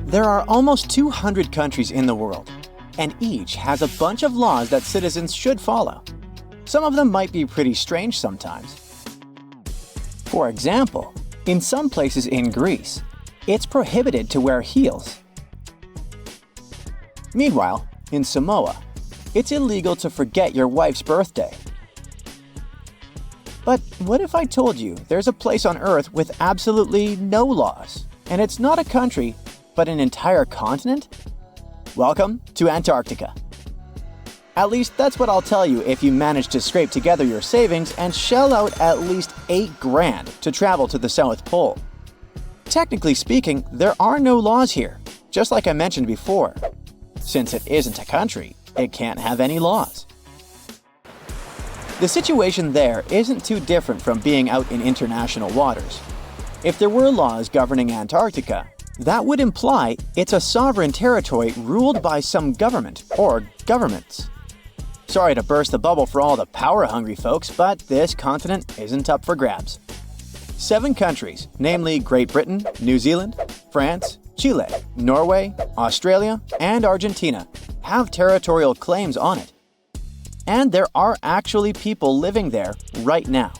There are almost 200 countries in the world, and each has a bunch of laws that citizens should follow. Some of them might be pretty strange sometimes. For example, in some places in Greece, it's prohibited to wear heels. Meanwhile, in Samoa, it's illegal to forget your wife's birthday. But what if I told you there's a place on Earth with absolutely no laws, and it's not a country, but an entire continent? Welcome to Antarctica. At least that's what I'll tell you if you manage to scrape together your savings and shell out at least $8,000 to travel to the South Pole. Technically speaking, there are no laws here, just like I mentioned before. Since it isn't a country, it can't have any laws. The situation there isn't too different from being out in international waters. If there were laws governing Antarctica, that would imply it's a sovereign territory ruled by some government or governments. Sorry to burst the bubble for all the power-hungry folks, but this continent isn't up for grabs. 7 countries, namely Great Britain, New Zealand, France, Chile, Norway, Australia, and Argentina, have territorial claims on it. And there are actually people living there right now.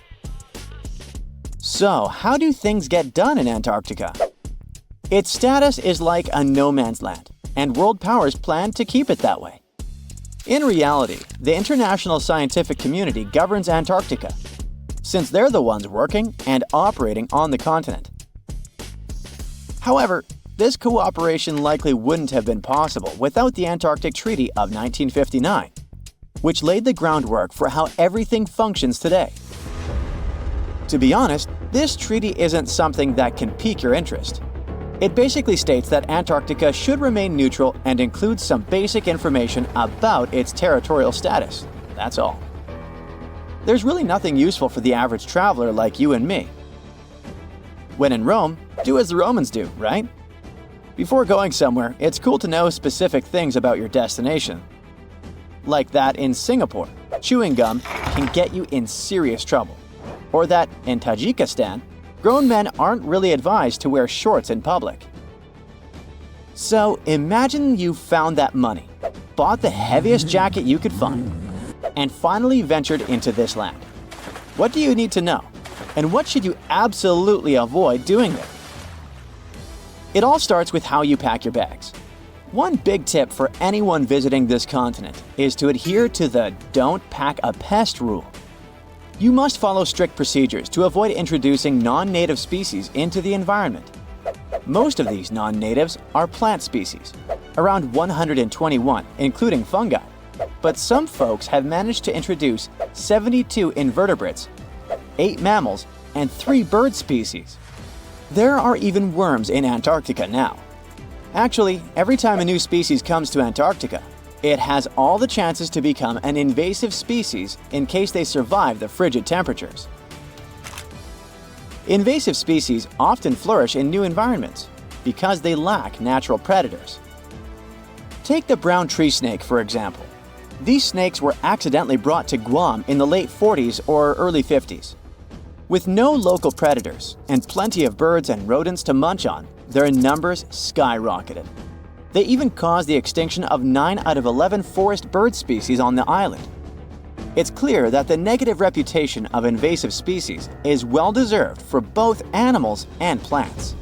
So, how do things get done in Antarctica? Its status is like a no-man's land, and world powers plan to keep it that way. In reality, the international scientific community governs Antarctica, since they're the ones working and operating on the continent. However, this cooperation likely wouldn't have been possible without the Antarctic Treaty of 1959, which laid the groundwork for how everything functions today. To be honest, this treaty isn't something that can pique your interest. It basically states that Antarctica should remain neutral and includes some basic information about its territorial status. That's all. There's really nothing useful for the average traveler like you and me. When in Rome, do as the Romans do, right? Before going somewhere, it's cool to know specific things about your destination. Like that in Singapore, chewing gum can get you in serious trouble. Or that in Tajikistan, grown men aren't really advised to wear shorts in public. So imagine you found that money, bought the heaviest jacket you could find, and finally ventured into this land. What do you need to know? And what should you absolutely avoid doing there? It all starts with how you pack your bags. One big tip for anyone visiting this continent is to adhere to the "don't pack a pest" rule. You must follow strict procedures to avoid introducing non-native species into the environment. Most of these non-natives are plant species, around 121, including fungi. But some folks have managed to introduce 72 invertebrates, 8 mammals, and 3 bird species. There are even worms in Antarctica now. Actually, every time a new species comes to Antarctica, it has all the chances to become an invasive species in case they survive the frigid temperatures. Invasive species often flourish in new environments because they lack natural predators. Take the brown tree snake, for example. These snakes were accidentally brought to Guam in the late 40s or early 50s. With no local predators and plenty of birds and rodents to munch on, their numbers skyrocketed. They even caused the extinction of 9 out of 11 forest bird species on the island. It's clear that the negative reputation of invasive species is well-deserved for both animals and plants.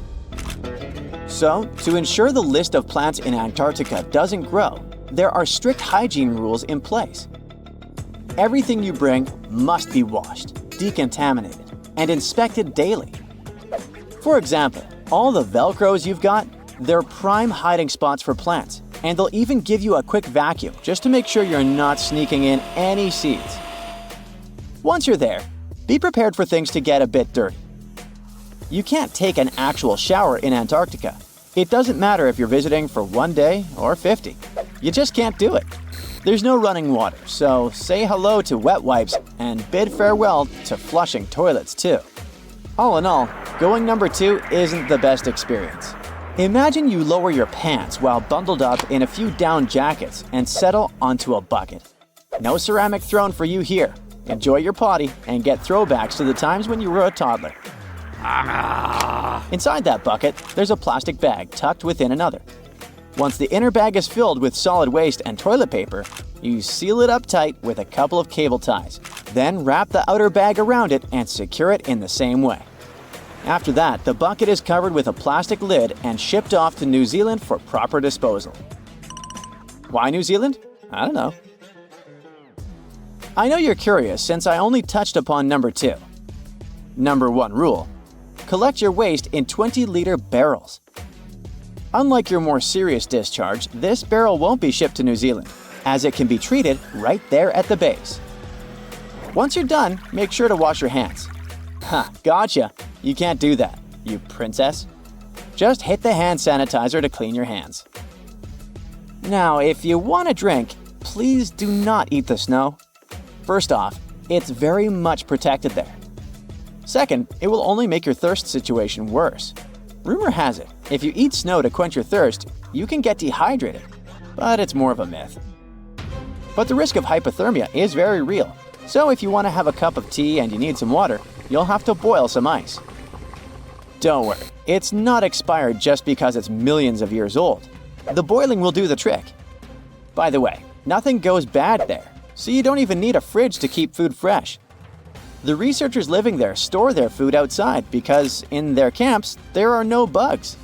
So, to ensure the list of plants in Antarctica doesn't grow, there are strict hygiene rules in place. Everything you bring must be washed, decontaminated, and inspected daily. For example, all the Velcros you've got, they're prime hiding spots for plants, and they'll even give you a quick vacuum just to make sure you're not sneaking in any seeds. Once you're there, be prepared for things to get a bit dirty. You can't take an actual shower in Antarctica. It doesn't matter if you're visiting for 1 day or 50. You just can't do it. There's no running water, so say hello to wet wipes and bid farewell to flushing toilets too. All in all, going number 2 isn't the best experience. Imagine you lower your pants while bundled up in a few down jackets and settle onto a bucket. No ceramic throne for you here. Enjoy your potty and get throwbacks to the times when you were a toddler. Inside that bucket, there's a plastic bag tucked within another. Once the inner bag is filled with solid waste and toilet paper, you seal it up tight with a couple of cable ties. Then wrap the outer bag around it and secure it in the same way. After that, the bucket is covered with a plastic lid and shipped off to New Zealand for proper disposal. Why New Zealand? I don't know. I know you're curious since I only touched upon number 2. Number 1 rule: collect your waste in 20-liter barrels. Unlike your more serious discharge, this barrel won't be shipped to New Zealand, as it can be treated right there at the base. Once you're done, make sure to wash your hands. Ha, gotcha! You can't do that, you princess. Just hit the hand sanitizer to clean your hands. Now, if you want a drink, please do not eat the snow. First off, it's very much protected there. Second, it will only make your thirst situation worse. Rumor has it, if you eat snow to quench your thirst, you can get dehydrated, but it's more of a myth. But the risk of hypothermia is very real, so if you want to have a cup of tea and you need some water, you'll have to boil some ice. Don't worry, it's not expired just because it's millions of years old. The boiling will do the trick. By the way, nothing goes bad there, so you don't even need a fridge to keep food fresh. The researchers living there store their food outside because, in their camps, there are no bugs.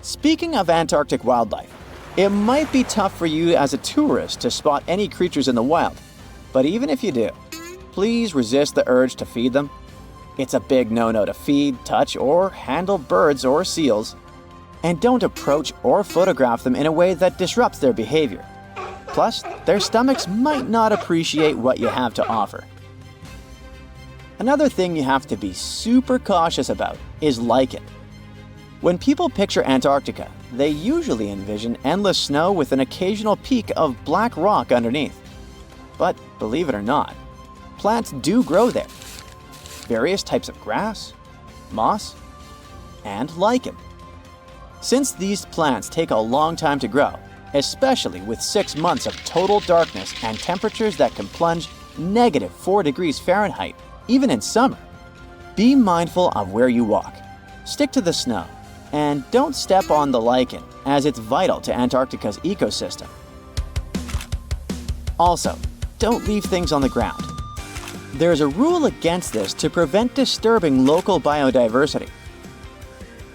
Speaking of Antarctic wildlife, it might be tough for you as a tourist to spot any creatures in the wild, but even if you do, please resist the urge to feed them. It's a big no-no to feed, touch, or handle birds or seals, and don't approach or photograph them in a way that disrupts their behavior. Plus, their stomachs might not appreciate what you have to offer. Another thing you have to be super cautious about is lichen. When people picture Antarctica, they usually envision endless snow with an occasional peak of black rock underneath. But believe it or not, plants do grow there. Various types of grass, moss, and lichen. Since these plants take a long time to grow, especially with 6 months of total darkness and temperatures that can plunge -4 degrees Fahrenheit, even in summer, be mindful of where you walk. Stick to the snow, and don't step on the lichen, as it's vital to Antarctica's ecosystem. Also, don't leave things on the ground. There's a rule against this to prevent disturbing local biodiversity.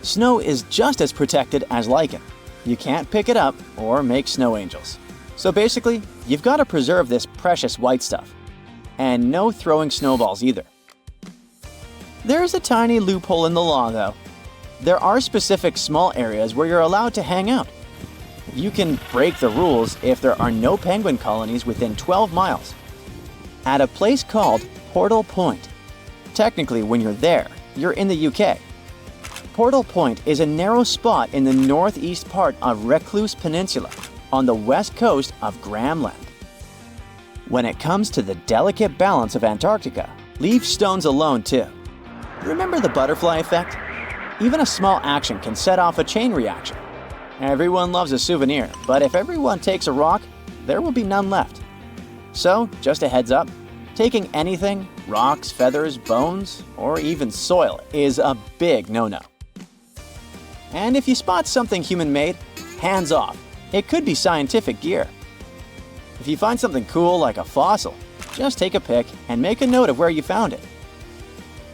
Snow is just as protected as lichen. You can't pick it up or make snow angels. So basically, you've got to preserve this precious white stuff. And no throwing snowballs either. There's a tiny loophole in the law, though. There are specific small areas where you're allowed to hang out. You can break the rules if there are no penguin colonies within 12 miles. At a place called Portal Point. Technically, when you're there, you're in the UK. Portal Point is a narrow spot in the northeast part of Recluse Peninsula, on the west coast of Graham Land. When it comes to the delicate balance of Antarctica, leave stones alone too. Remember the butterfly effect? Even a small action can set off a chain reaction. Everyone loves a souvenir, but if everyone takes a rock, there will be none left. So, just a heads up, taking anything, rocks, feathers, bones, or even soil, is a big no-no. And if you spot something human-made, hands off. It could be scientific gear. If you find something cool like a fossil, just take a pic and make a note of where you found it.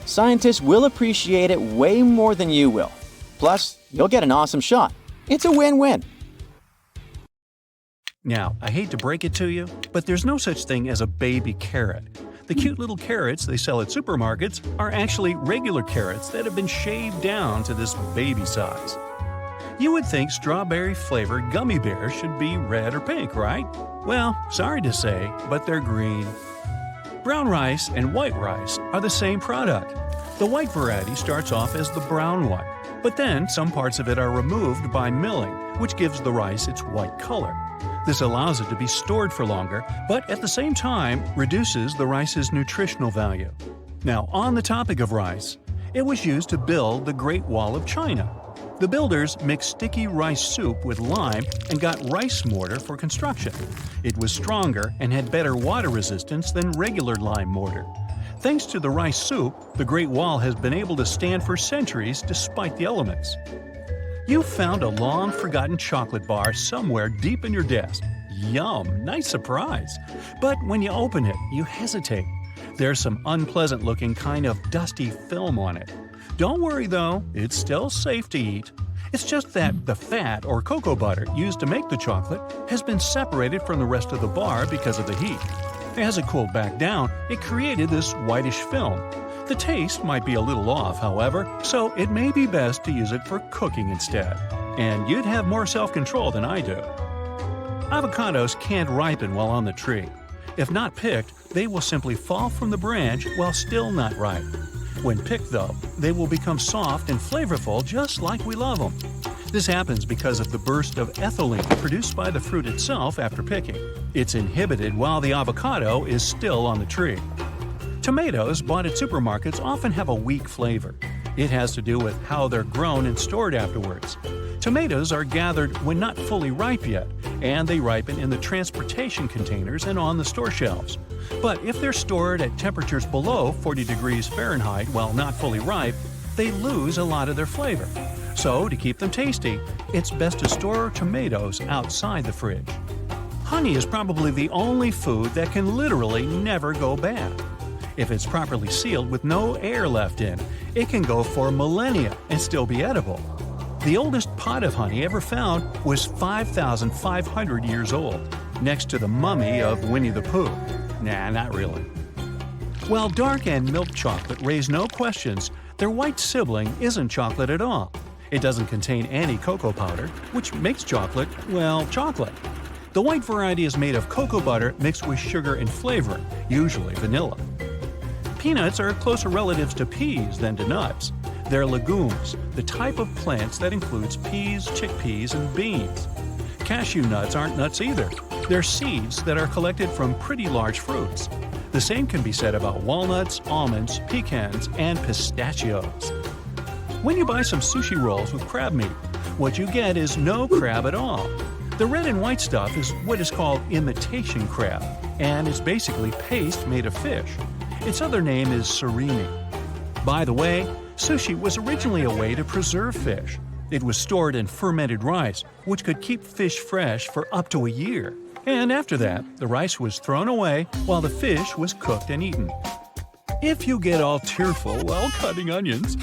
Scientists will appreciate it way more than you will. Plus, you'll get an awesome shot. It's a win-win. Now, I hate to break it to you, but there's no such thing as a baby carrot. The cute little carrots they sell at supermarkets are actually regular carrots that have been shaved down to this baby size. You would think strawberry-flavored gummy bears should be red or pink, right? Well, sorry to say, but they're green. Brown rice and white rice are the same product. The white variety starts off as the brown one, but then some parts of it are removed by milling, which gives the rice its white color. This allows it to be stored for longer, but at the same time reduces the rice's nutritional value. Now, on the topic of rice, it was used to build the Great Wall of China. The builders mixed sticky rice soup with lime and got rice mortar for construction. It was stronger and had better water resistance than regular lime mortar. Thanks to the rice soup, the Great Wall has been able to stand for centuries despite the elements. You found a long-forgotten chocolate bar somewhere deep in your desk. Yum! Nice surprise! But when you open it, you hesitate. There's some unpleasant-looking kind of dusty film on it. Don't worry though, it's still safe to eat. It's just that the fat or cocoa butter used to make the chocolate has been separated from the rest of the bar because of the heat. As it cooled back down, it created this whitish film. The taste might be a little off, however, so it may be best to use it for cooking instead. And you'd have more self-control than I do. Avocados can't ripen while on the tree. If not picked, they will simply fall from the branch while still not ripe. When picked, though, they will become soft and flavorful just like we love them. This happens because of the burst of ethylene produced by the fruit itself after picking. It's inhibited while the avocado is still on the tree. Tomatoes bought at supermarkets often have a weak flavor. It has to do with how they're grown and stored afterwards. Tomatoes are gathered when not fully ripe yet, and they ripen in the transportation containers and on the store shelves. But if they're stored at temperatures below 40 degrees Fahrenheit while not fully ripe, they lose a lot of their flavor. So, to keep them tasty, it's best to store tomatoes outside the fridge. Honey is probably the only food that can literally never go bad. If it's properly sealed with no air left in, it can go for millennia and still be edible. The oldest pot of honey ever found was 5,500 years old, next to the mummy of Winnie the Pooh. Nah, not really. While dark and milk chocolate raise no questions, their white sibling isn't chocolate at all. It doesn't contain any cocoa powder, which makes chocolate, well, chocolate. The white variety is made of cocoa butter mixed with sugar and flavoring, usually vanilla. Peanuts are closer relatives to peas than to nuts. They're legumes, the type of plants that includes peas, chickpeas, and beans. Cashew nuts aren't nuts either. They're seeds that are collected from pretty large fruits. The same can be said about walnuts, almonds, pecans, and pistachios. When you buy some sushi rolls with crab meat, what you get is no crab at all. The red and white stuff is what is called imitation crab, and is basically paste made of fish. Its other name is surimi. By the way, sushi was originally a way to preserve fish. It was stored in fermented rice, which could keep fish fresh for up to a year. And after that, the rice was thrown away while the fish was cooked and eaten. If you get all tearful while cutting onions,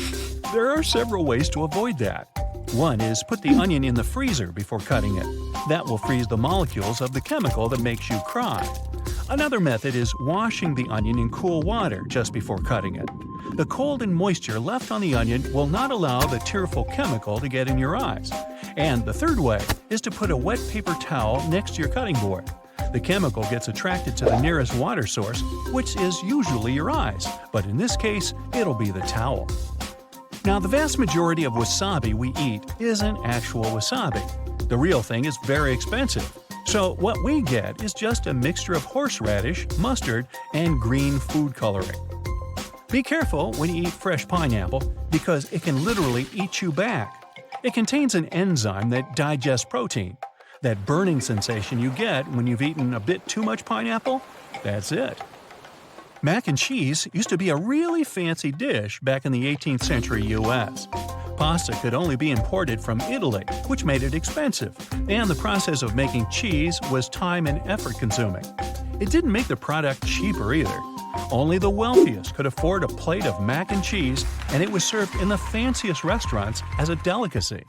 there are several ways to avoid that. One is put the onion in the freezer before cutting it. That will freeze the molecules of the chemical that makes you cry. Another method is washing the onion in cool water just before cutting it. The cold and moisture left on the onion will not allow the tearful chemical to get in your eyes. And the third way is to put a wet paper towel next to your cutting board. The chemical gets attracted to the nearest water source, which is usually your eyes, but in this case, it'll be the towel. Now, the vast majority of wasabi we eat isn't actual wasabi. The real thing is very expensive. So what we get is just a mixture of horseradish, mustard, and green food coloring. Be careful when you eat fresh pineapple because it can literally eat you back. It contains an enzyme that digests protein. That burning sensation you get when you've eaten a bit too much pineapple, that's it. Mac and cheese used to be a really fancy dish back in the 18th century US. Pasta could only be imported from Italy, which made it expensive, and the process of making cheese was time and effort consuming. It didn't make the product cheaper either. Only the wealthiest could afford a plate of mac and cheese, and it was served in the fanciest restaurants as a delicacy.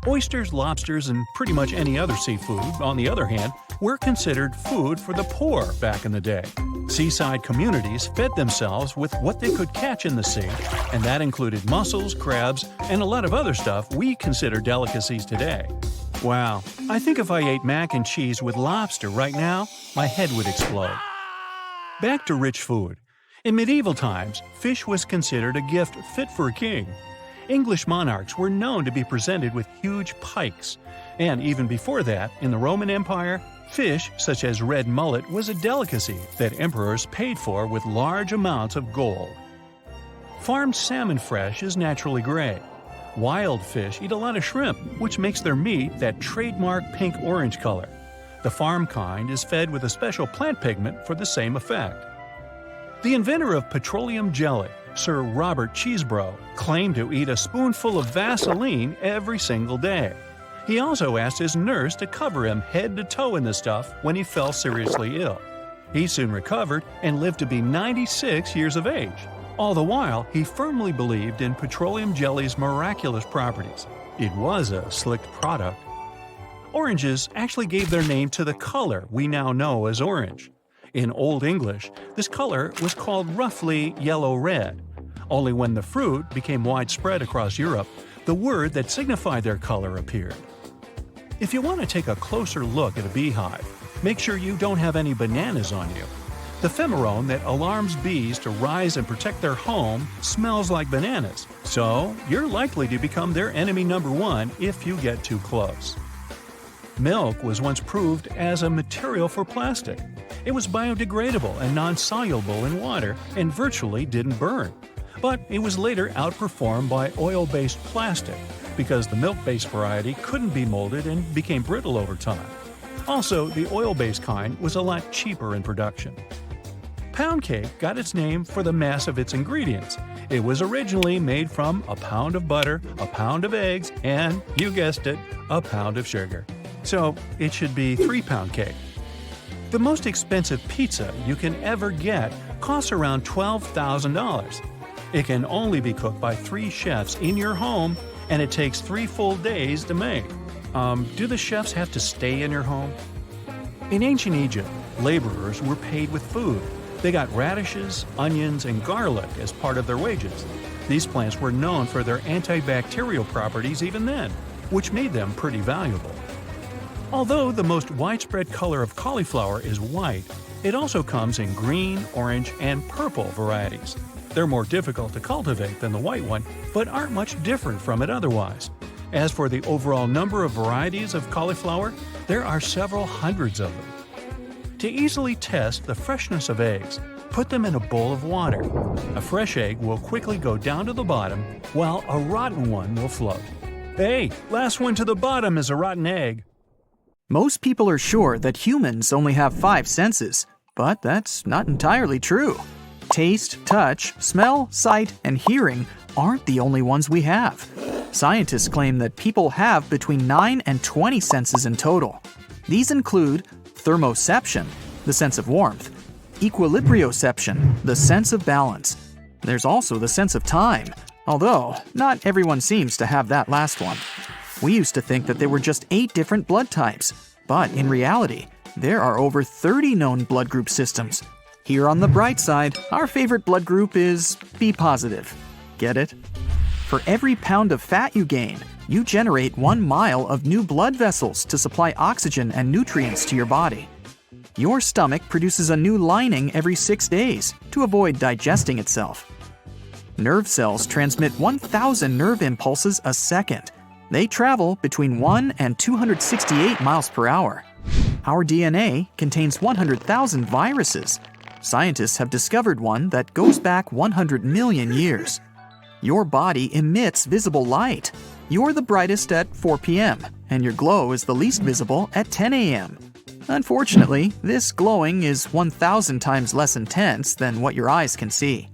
Oysters, lobsters, and pretty much any other seafood, on the other hand, were considered food for the poor back in the day. Seaside communities fed themselves with what they could catch in the sea, and that included mussels, crabs, and a lot of other stuff we consider delicacies today. Wow, I think if I ate mac and cheese with lobster right now, my head would explode. Back to rich food. In medieval times, fish was considered a gift fit for a king. English monarchs were known to be presented with huge pikes, and even before that, in the Roman Empire, fish such as red mullet was a delicacy that emperors paid for with large amounts of gold. Farmed salmon fresh is naturally gray. Wild fish eat a lot of shrimp, which makes their meat that trademark pink-orange color. The farm kind is fed with a special plant pigment for the same effect. The inventor of petroleum jelly, Sir Robert Cheesebro, claimed to eat a spoonful of Vaseline every single day. He also asked his nurse to cover him head to toe in the stuff when he fell seriously ill. He soon recovered and lived to be 96 years of age. All the while, he firmly believed in petroleum jelly's miraculous properties. It was a slick product. Oranges actually gave their name to the color we now know as orange. In Old English, this color was called roughly yellow-red. Only when the fruit became widespread across Europe, the word that signified their color appeared. If you want to take a closer look at a beehive, make sure you don't have any bananas on you. The pheromone that alarms bees to rise and protect their home smells like bananas, so you're likely to become their enemy number one if you get too close. Milk was once proved as a material for plastic. It was biodegradable and non-soluble in water and virtually didn't burn. But it was later outperformed by oil-based plastic because the milk-based variety couldn't be molded and became brittle over time. Also, the oil-based kind was a lot cheaper in production. Pound cake got its name for the mass of its ingredients. It was originally made from a pound of butter, a pound of eggs, and, you guessed it, a pound of sugar. So it should be 3-pound cake. The most expensive pizza you can ever get costs around $12,000. It can only be cooked by 3 chefs in your home, and it takes 3 full days to make. Do the chefs have to stay in your home? In ancient Egypt, laborers were paid with food. They got radishes, onions, and garlic as part of their wages. These plants were known for their antibacterial properties even then, which made them pretty valuable. Although the most widespread color of cauliflower is white, it also comes in green, orange, and purple varieties. They're more difficult to cultivate than the white one, but aren't much different from it otherwise. As for the overall number of varieties of cauliflower, there are several hundreds of them. To easily test the freshness of eggs, put them in a bowl of water. A fresh egg will quickly go down to the bottom, while a rotten one will float. Hey, last one to the bottom is a rotten egg. Most people are sure that humans only have 5 senses, but that's not entirely true. Taste, touch, smell, sight, and hearing aren't the only ones we have. Scientists claim that people have between 9 and 20 senses in total. These include thermoception, the sense of warmth, equilibrioception, the sense of balance. There's also the sense of time, although not everyone seems to have that last one. We used to think that there were just 8 different blood types, but in reality, there are over 30 known blood group systems. Here on the bright side, our favorite blood group is B positive. Get it? For every pound of fat you gain, you generate 1 mile of new blood vessels to supply oxygen and nutrients to your body. Your stomach produces a new lining every 6 days to avoid digesting itself. Nerve cells transmit 1,000 nerve impulses a second. They travel between 1 and 268 miles per hour. Our DNA contains 100,000 viruses. Scientists have discovered one that goes back 100 million years. Your body emits visible light. You're the brightest at 4 p.m., and your glow is the least visible at 10 a.m. Unfortunately, this glowing is 1,000 times less intense than what your eyes can see.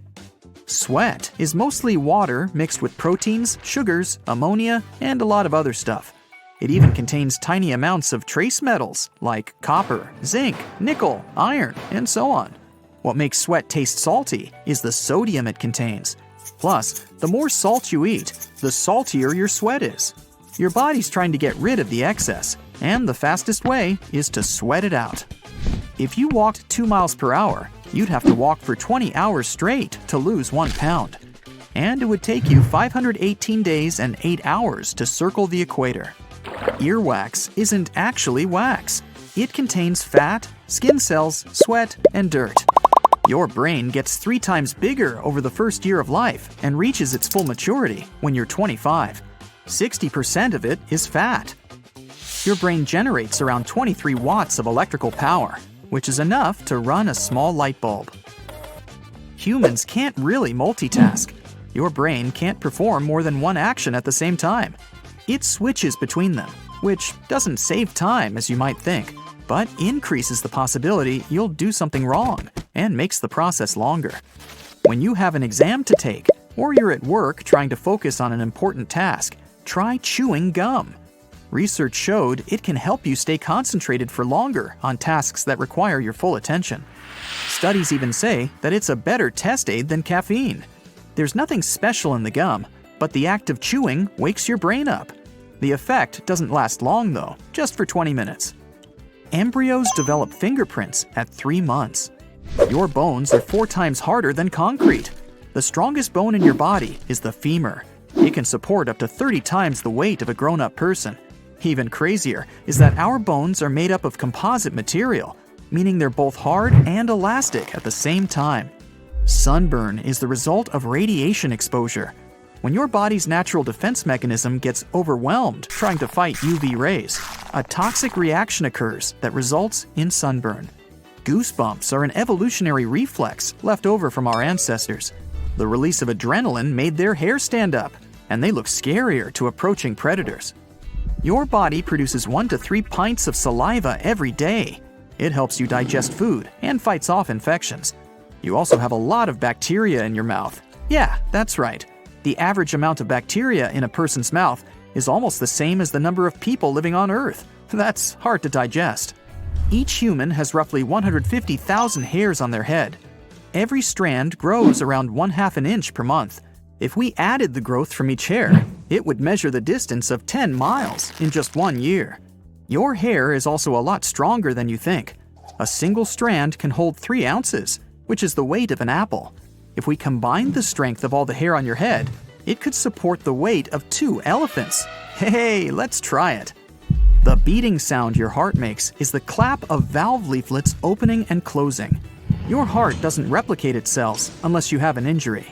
Sweat is mostly water mixed with proteins, sugars, ammonia, and a lot of other stuff. It even contains tiny amounts of trace metals like copper, zinc, nickel, iron, and so on. What makes sweat taste salty is the sodium it contains. Plus, the more salt you eat, the saltier your sweat is. Your body's trying to get rid of the excess, and the fastest way is to sweat it out. If you walked 2 miles per hour, you'd have to walk for 20 hours straight to lose 1 pound. And it would take you 518 days and 8 hours to circle the equator. Earwax isn't actually wax. It contains fat, skin cells, sweat, and dirt. Your brain gets 3 times bigger over the first year of life and reaches its full maturity when you're 25. 60% of it is fat. Your brain generates around 23 watts of electrical power, which is enough to run a small light bulb. Humans can't really multitask. Your brain can't perform more than 1 action at the same time. It switches between them, which doesn't save time as you might think. but increases the possibility you'll do something wrong and makes the process longer. When you have an exam to take, or you're at work trying to focus on an important task, try chewing gum. Research showed it can help you stay concentrated for longer on tasks that require your full attention. Studies even say that it's a better test aid than caffeine. There's nothing special in the gum, but the act of chewing wakes your brain up. The effect doesn't last long though, just for 20 minutes. Embryos develop fingerprints at 3 months. Your bones are 4 times harder than concrete. The strongest bone in your body is the femur. It can support up to 30 times the weight of a grown-up person. Even crazier is that our bones are made up of composite material, meaning they're both hard and elastic at the same time. Sunburn is the result of radiation exposure. When your body's natural defense mechanism gets overwhelmed trying to fight UV rays, a toxic reaction occurs that results in sunburn. Goosebumps are an evolutionary reflex left over from our ancestors. The release of adrenaline made their hair stand up, and they look scarier to approaching predators. Your body produces 1 to 3 pints of saliva every day. It helps you digest food and fights off infections. You also have a lot of bacteria in your mouth. Yeah, that's right. The average amount of bacteria in a person's mouth is almost the same as the number of people living on Earth. That's hard to digest. Each human has roughly 150,000 hairs on their head. Every strand grows around 1/2 an inch per month. If we added the growth from each hair, it would measure the distance of 10 miles in just 1 year. Your hair is also a lot stronger than you think. A single strand can hold 3 ounces, which is the weight of an apple. If we combine the strength of all the hair on your head, it could support the weight of 2 elephants. Hey, let's try it. The beating sound your heart makes is the clap of valve leaflets opening and closing. Your heart doesn't replicate its cells unless you have an injury.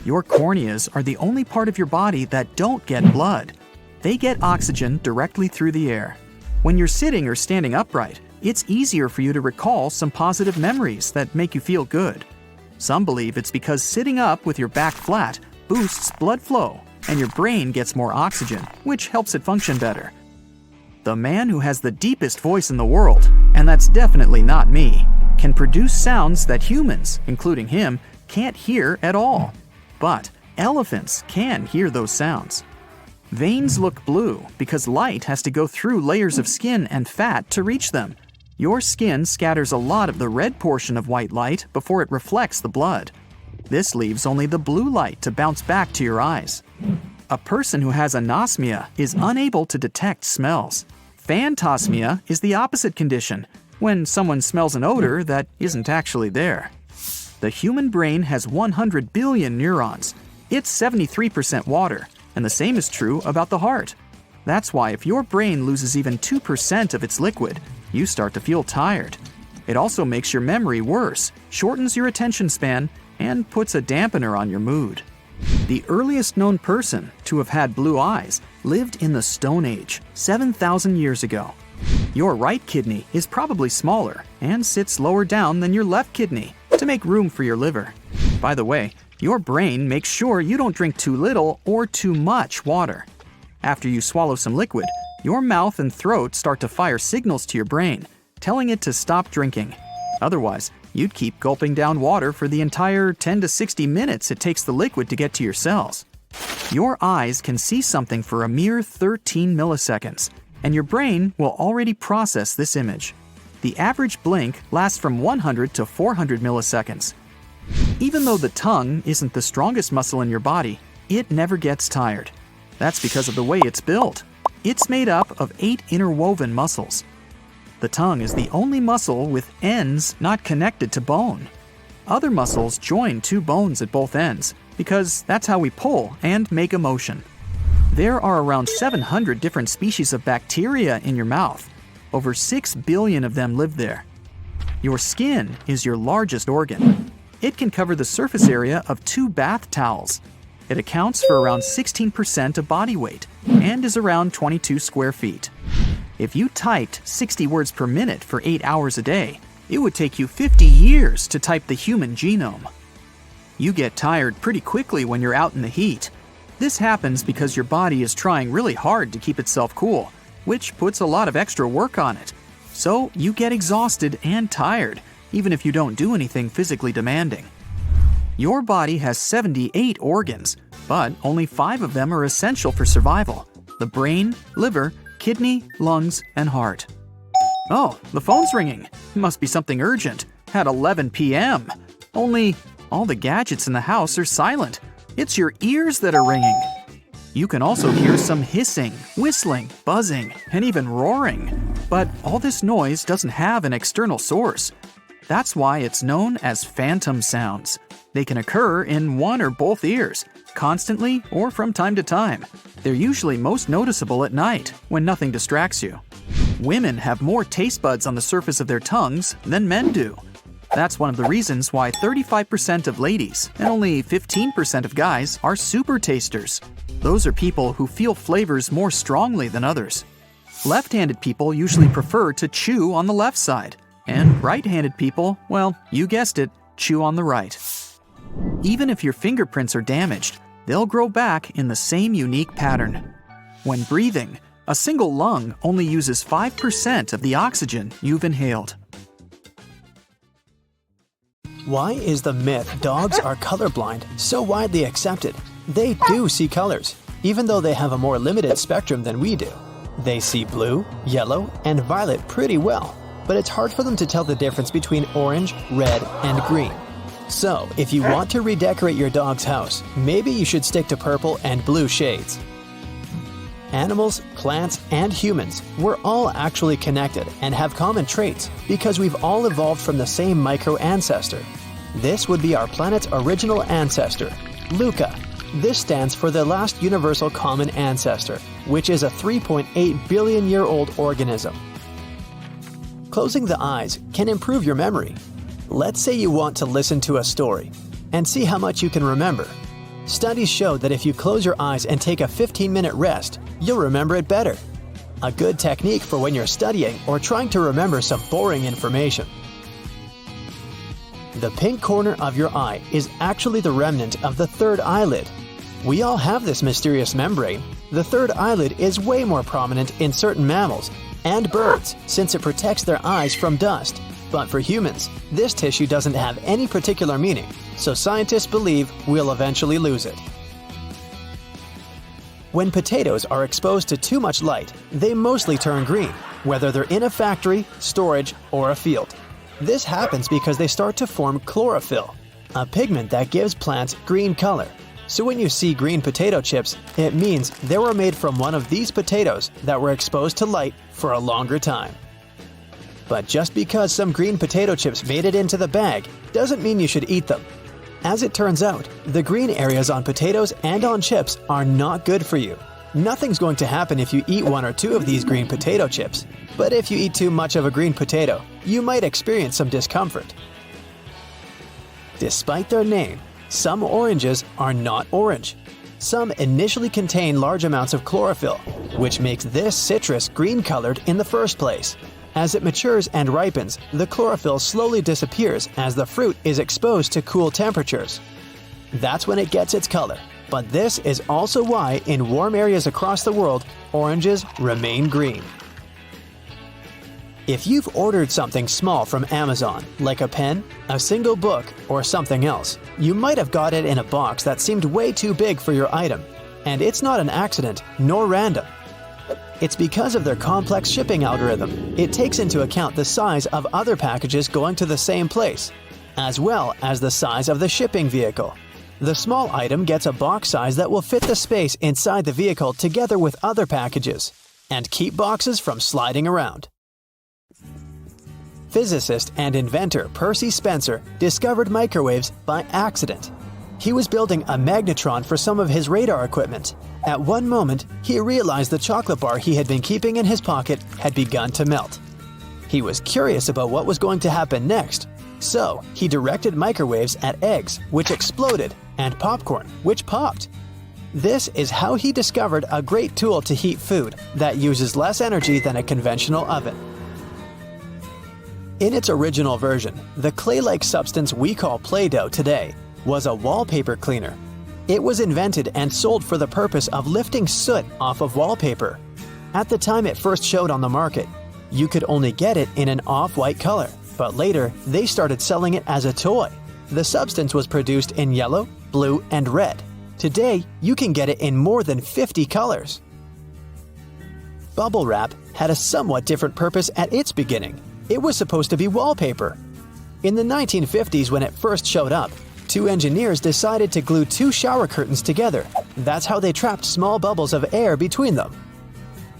Your corneas are the only part of your body that don't get blood. They get oxygen directly through the air. When you're sitting or standing upright, it's easier for you to recall some positive memories that make you feel good. Some believe it's because sitting up with your back flat boosts blood flow and your brain gets more oxygen, which helps it function better. The man who has the deepest voice in the world, and that's definitely not me, can produce sounds that humans, including him, can't hear at all. But elephants can hear those sounds. Veins look blue because light has to go through layers of skin and fat to reach them. Your skin scatters a lot of the red portion of white light before it reflects the blood. This leaves only the blue light to bounce back to your eyes. A person who has anosmia is unable to detect smells. Phantosmia is the opposite condition, when someone smells an odor that isn't actually there. The human brain has 100 billion neurons. It's 73% water, and the same is true about the heart. That's why if your brain loses even 2% of its liquid, you start to feel tired. It also makes your memory worse, shortens your attention span, and puts a dampener on your mood. The earliest known person to have had blue eyes lived in the Stone Age, 7,000 years ago. Your right kidney is probably smaller and sits lower down than your left kidney to make room for your liver. By the way, your brain makes sure you don't drink too little or too much water. After you swallow some liquid, your mouth and throat start to fire signals to your brain, telling it to stop drinking. Otherwise, you'd keep gulping down water for the entire 10 to 60 minutes it takes the liquid to get to your cells. Your eyes can see something for a mere 13 milliseconds, and your brain will already process this image. The average blink lasts from 100 to 400 milliseconds. Even though the tongue isn't the strongest muscle in your body, it never gets tired. That's because of the way it's built. It's made up of 8 interwoven muscles. The tongue is the only muscle with ends not connected to bone. Other muscles join 2 bones at both ends because that's how we pull and make a motion. There are around 700 different species of bacteria in your mouth. Over 6 billion of them live there. Your skin is your largest organ. It can cover the surface area of 2 bath towels. It accounts for around 16% of body weight and is around 22 square feet. If you typed 60 words per minute for 8 hours a day, it would take you 50 years to type the human genome. You get tired pretty quickly when you're out in the heat. This happens because your body is trying really hard to keep itself cool, which puts a lot of extra work on it. So you get exhausted and tired, even if you don't do anything physically demanding. Your body has 78 organs, but only 5 of them are essential for survival: the brain, liver, kidney, lungs, and heart. Oh, the phone's ringing. Must be something urgent. At 11 p.m. Only all the gadgets in the house are silent. It's your ears that are ringing. You can also hear some hissing, whistling, buzzing, and even roaring. But all this noise doesn't have an external source. That's why it's known as phantom sounds. They can occur in one or both ears, constantly or from time to time. They're usually most noticeable at night, when nothing distracts you. Women have more taste buds on the surface of their tongues than men do. That's one of the reasons why 35% of ladies and only 15% of guys are super tasters. Those are people who feel flavors more strongly than others. Left-handed people usually prefer to chew on the left side, and right-handed people, well, you guessed it, chew on the right. Even if your fingerprints are damaged, they'll grow back in the same unique pattern. When breathing, a single lung only uses 5% of the oxygen you've inhaled. Why is the myth dogs are colorblind so widely accepted? They do see colors, even though they have a more limited spectrum than we do. They see blue, yellow, and violet pretty well, but it's hard for them to tell the difference between orange, red, and green. So, if you want to redecorate your dog's house, maybe you should stick to purple and blue shades. Animals, plants, and humans, we're all actually connected and have common traits because we've all evolved from the same micro-ancestor. This would be our planet's original ancestor, LUCA. This stands for the last universal common ancestor, which is a 3.8 billion-year-old organism. Closing the eyes can improve your memory. Let's say you want to listen to a story and see how much you can remember. Studies show that if you close your eyes and take a 15-minute rest, you'll remember it better. A good technique for when you're studying or trying to remember some boring information. The pink corner of your eye is actually the remnant of the third eyelid. We all have this mysterious membrane. The third eyelid is way more prominent in certain mammals and birds since it protects their eyes from dust. But for humans, this tissue doesn't have any particular meaning, so scientists believe we'll eventually lose it. When potatoes are exposed to too much light, they mostly turn green, whether they're in a factory, storage, or a field. This happens because they start to form chlorophyll, a pigment that gives plants green color. So when you see green potato chips, it means they were made from one of these potatoes that were exposed to light for a longer time. But just because some green potato chips made it into the bag doesn't mean you should eat them. As it turns out, the green areas on potatoes and on chips are not good for you. Nothing's going to happen if you eat 1 or 2 of these green potato chips. But if you eat too much of a green potato, you might experience some discomfort. Despite their name, some oranges are not orange. Some initially contain large amounts of chlorophyll, which makes this citrus green-colored in the first place. As it matures and ripens, the chlorophyll slowly disappears as the fruit is exposed to cool temperatures. That's when it gets its color. But this is also why, in warm areas across the world, oranges remain green. If you've ordered something small from Amazon, like a pen, a single book, or something else, you might have got it in a box that seemed way too big for your item. And it's not an accident, nor random. It's because of their complex shipping algorithm. It takes into account the size of other packages going to the same place, as well as the size of the shipping vehicle. The small item gets a box size that will fit the space inside the vehicle together with other packages, and keep boxes from sliding around. Physicist and inventor Percy Spencer discovered microwaves by accident. He was building a magnetron for some of his radar equipment. At one moment, he realized the chocolate bar he had been keeping in his pocket had begun to melt. He was curious about what was going to happen next, so he directed microwaves at eggs, which exploded, and popcorn, which popped. This is how he discovered a great tool to heat food that uses less energy than a conventional oven. In its original version, the clay-like substance we call Play-Doh today was a wallpaper cleaner. It was invented and sold for the purpose of lifting soot off of wallpaper. At the time it first showed on the market, You could only get it in an off-white color, but later they started selling it as a toy. The substance was produced in yellow, blue, and red. Today, you can get it in more than 50 colors. Bubble wrap had a somewhat different purpose at its beginning. It was supposed to be wallpaper. In the 1950s, when it first showed up, two engineers decided to glue two shower curtains together. That's how they trapped small bubbles of air between them.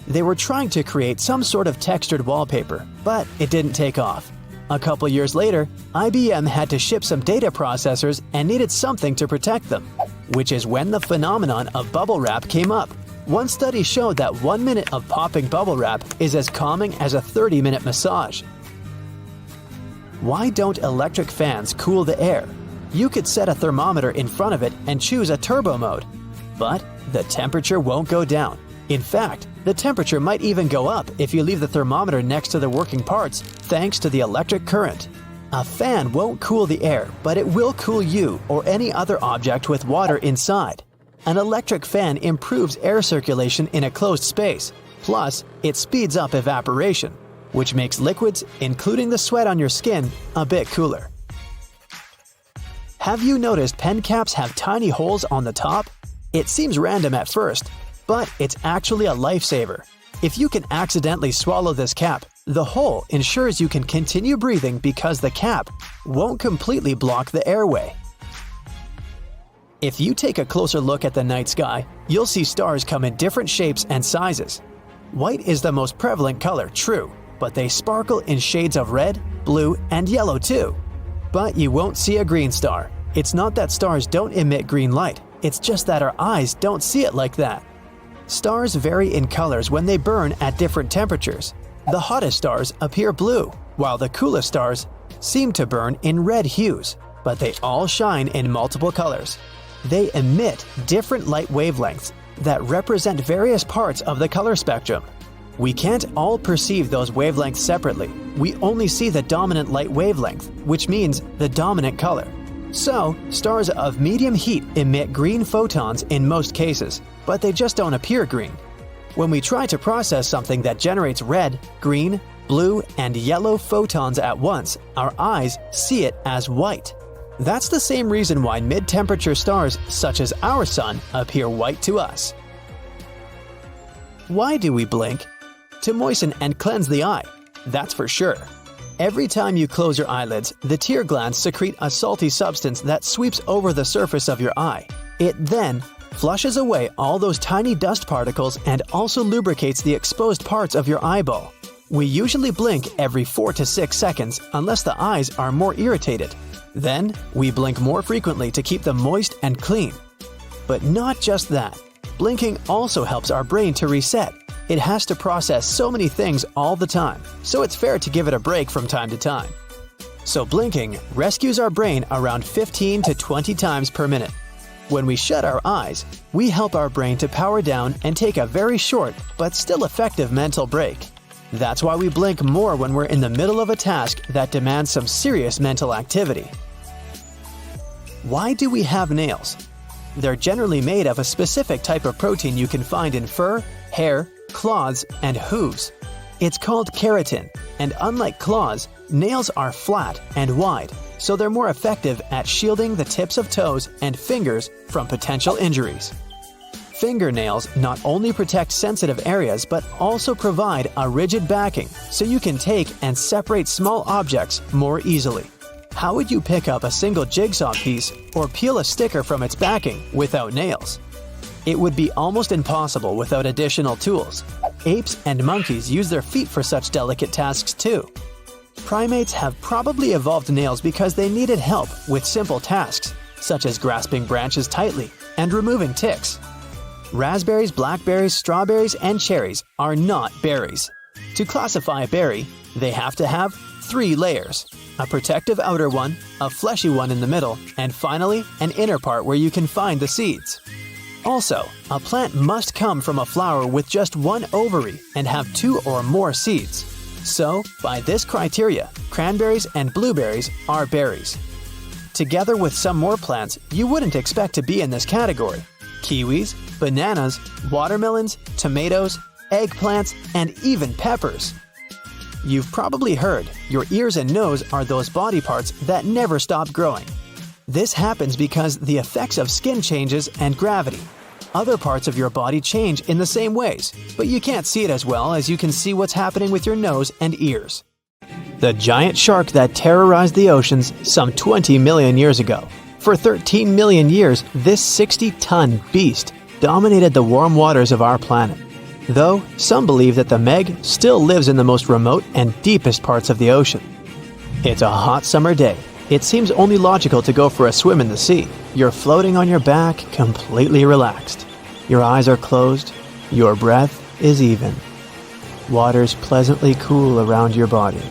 They were trying to create some sort of textured wallpaper, but it didn't take off. A couple years later, IBM had to ship some data processors and needed something to protect them, which is when the phenomenon of bubble wrap came up. One study showed that 1 minute of popping bubble wrap is as calming as a 30-minute massage. Why don't electric fans cool the air? You could set a thermometer in front of it and choose a turbo mode, but the temperature won't go down. In fact, the temperature might even go up if you leave the thermometer next to the working parts, thanks to the electric current. A fan won't cool the air, but it will cool you or any other object with water inside. An electric fan improves air circulation in a closed space. Plus, it speeds up evaporation, which makes liquids, including the sweat on your skin, a bit cooler. Have you noticed pen caps have tiny holes on the top? It seems random at first, but it's actually a lifesaver. If you can accidentally swallow this cap, the hole ensures you can continue breathing because the cap won't completely block the airway. If you take a closer look at the night sky, you'll see stars come in different shapes and sizes. White is the most prevalent color, true, but they sparkle in shades of red, blue, and yellow too. But you won't see a green star. It's not that stars don't emit green light, it's just that our eyes don't see it like that. Stars vary in colors when they burn at different temperatures. The hottest stars appear blue, while the coolest stars seem to burn in red hues, but they all shine in multiple colors. They emit different light wavelengths that represent various parts of the color spectrum. We can't all perceive those wavelengths separately. We only see the dominant light wavelength, which means the dominant color. So, stars of medium heat emit green photons in most cases, but they just don't appear green. When we try to process something that generates red, green, blue, and yellow photons at once, our eyes see it as white. That's the same reason why mid-temperature stars such as our sun appear white to us. Why do we blink? To moisten and cleanse the eye, that's for sure. Every time you close your eyelids, the tear glands secrete a salty substance that sweeps over the surface of your eye. It then flushes away all those tiny dust particles and also lubricates the exposed parts of your eyeball. We usually blink every 4 to 6 seconds unless the eyes are more irritated. Then, we blink more frequently to keep them moist and clean. But not just that. Blinking also helps our brain to reset. It has to process so many things all the time, so it's fair to give it a break from time to time. So blinking rescues our brain around 15 to 20 times per minute. When we shut our eyes, we help our brain to power down and take a very short but still effective mental break. That's why we blink more when we're in the middle of a task that demands some serious mental activity. Why do we have nails? They're generally made of a specific type of protein you can find in fur, hair, claws, and hooves. It's called keratin, and unlike claws, nails are flat and wide, so they're more effective at shielding the tips of toes and fingers from potential injuries. Fingernails not only protect sensitive areas but also provide a rigid backing so you can take and separate small objects more easily. How would you pick up a single jigsaw piece or peel a sticker from its backing without nails? It would be almost impossible without additional tools. Apes and monkeys use their feet for such delicate tasks too. Primates have probably evolved nails because they needed help with simple tasks, such as grasping branches tightly and removing ticks. Raspberries, blackberries, strawberries, and cherries are not berries. To classify a berry, they have to have 3 layers: a protective outer one, a fleshy one in the middle, and finally, an inner part where you can find the seeds. Also, a plant must come from a flower with just 1 ovary and have 2 or more seeds. So, by this criteria, cranberries and blueberries are berries. Together with some more plants you wouldn't expect to be in this category: kiwis, bananas, watermelons, tomatoes, eggplants, and even peppers. You've probably heard your ears and nose are those body parts that never stop growing. This happens because the effects of skin changes and gravity. Other parts of your body change in the same ways, but you can't see it as well as you can see what's happening with your nose and ears. The giant shark that terrorized the oceans some 20 million years ago. For 13 million years, this 60-ton beast dominated the warm waters of our planet. Though, some believe that the Meg still lives in the most remote and deepest parts of the ocean. It's a hot summer day. It seems only logical to go for a swim in the sea. You're floating on your back, completely relaxed. Your eyes are closed. Your breath is even. Water's pleasantly cool around your body.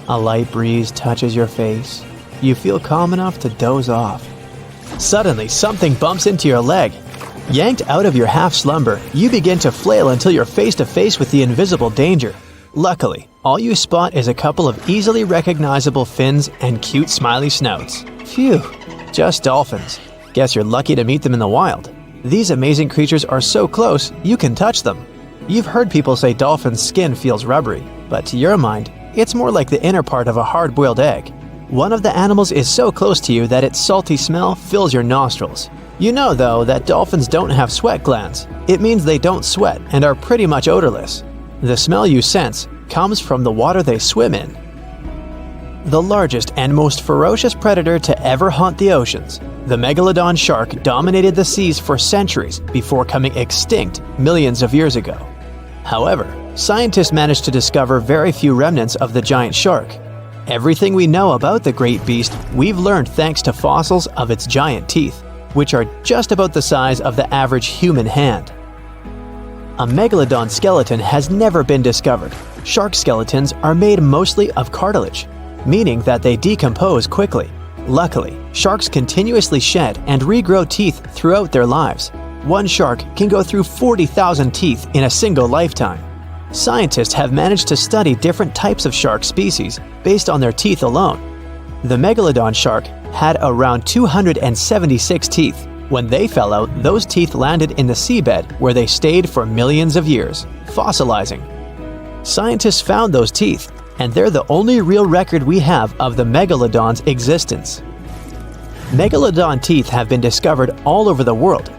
A light breeze touches your face. You feel calm enough to doze off. Suddenly, something bumps into your leg. Yanked out of your half-slumber, you begin to flail until you're face-to-face with the invisible danger. Luckily, all you spot is a couple of easily recognizable fins and cute smiley snouts. Phew, just dolphins. Guess you're lucky to meet them in the wild. These amazing creatures are so close, you can touch them. You've heard people say dolphins' skin feels rubbery, but to your mind, it's more like the inner part of a hard-boiled egg. One of the animals is so close to you that its salty smell fills your nostrils. You know, though, that dolphins don't have sweat glands. It means they don't sweat and are pretty much odorless. The smell you sense comes from the water they swim in. The largest and most ferocious predator to ever haunt the oceans, the Megalodon shark dominated the seas for centuries before coming extinct millions of years ago. However, scientists managed to discover very few remnants of the giant shark. Everything we know about the great beast we've learned thanks to fossils of its giant teeth, which are just about the size of the average human hand. A megalodon skeleton has never been discovered. Shark skeletons are made mostly of cartilage, meaning that they decompose quickly. Luckily, sharks continuously shed and regrow teeth throughout their lives. One shark can go through 40,000 teeth in a single lifetime. Scientists have managed to study different types of shark species based on their teeth alone. The Megalodon shark had around 276 teeth. When they fell out, those teeth landed in the seabed where they stayed for millions of years, fossilizing. Scientists found those teeth, and they're the only real record we have of the Megalodon's existence. Megalodon teeth have been discovered all over the world.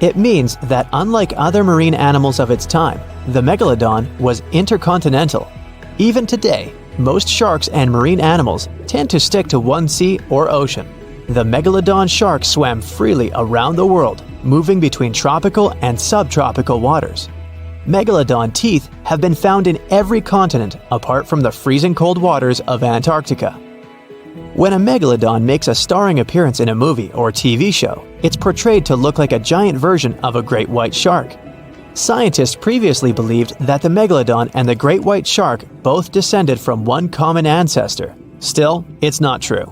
It means that unlike other marine animals of its time, the Megalodon was intercontinental. Even today, most sharks and marine animals tend to stick to one sea or ocean. The Megalodon shark swam freely around the world, moving between tropical and subtropical waters. Megalodon teeth have been found in every continent apart from the freezing cold waters of Antarctica. When a megalodon makes a starring appearance in a movie or TV show, it's portrayed to look like a giant version of a great white shark. Scientists previously believed that the megalodon and the great white shark both descended from one common ancestor. Still, it's not true.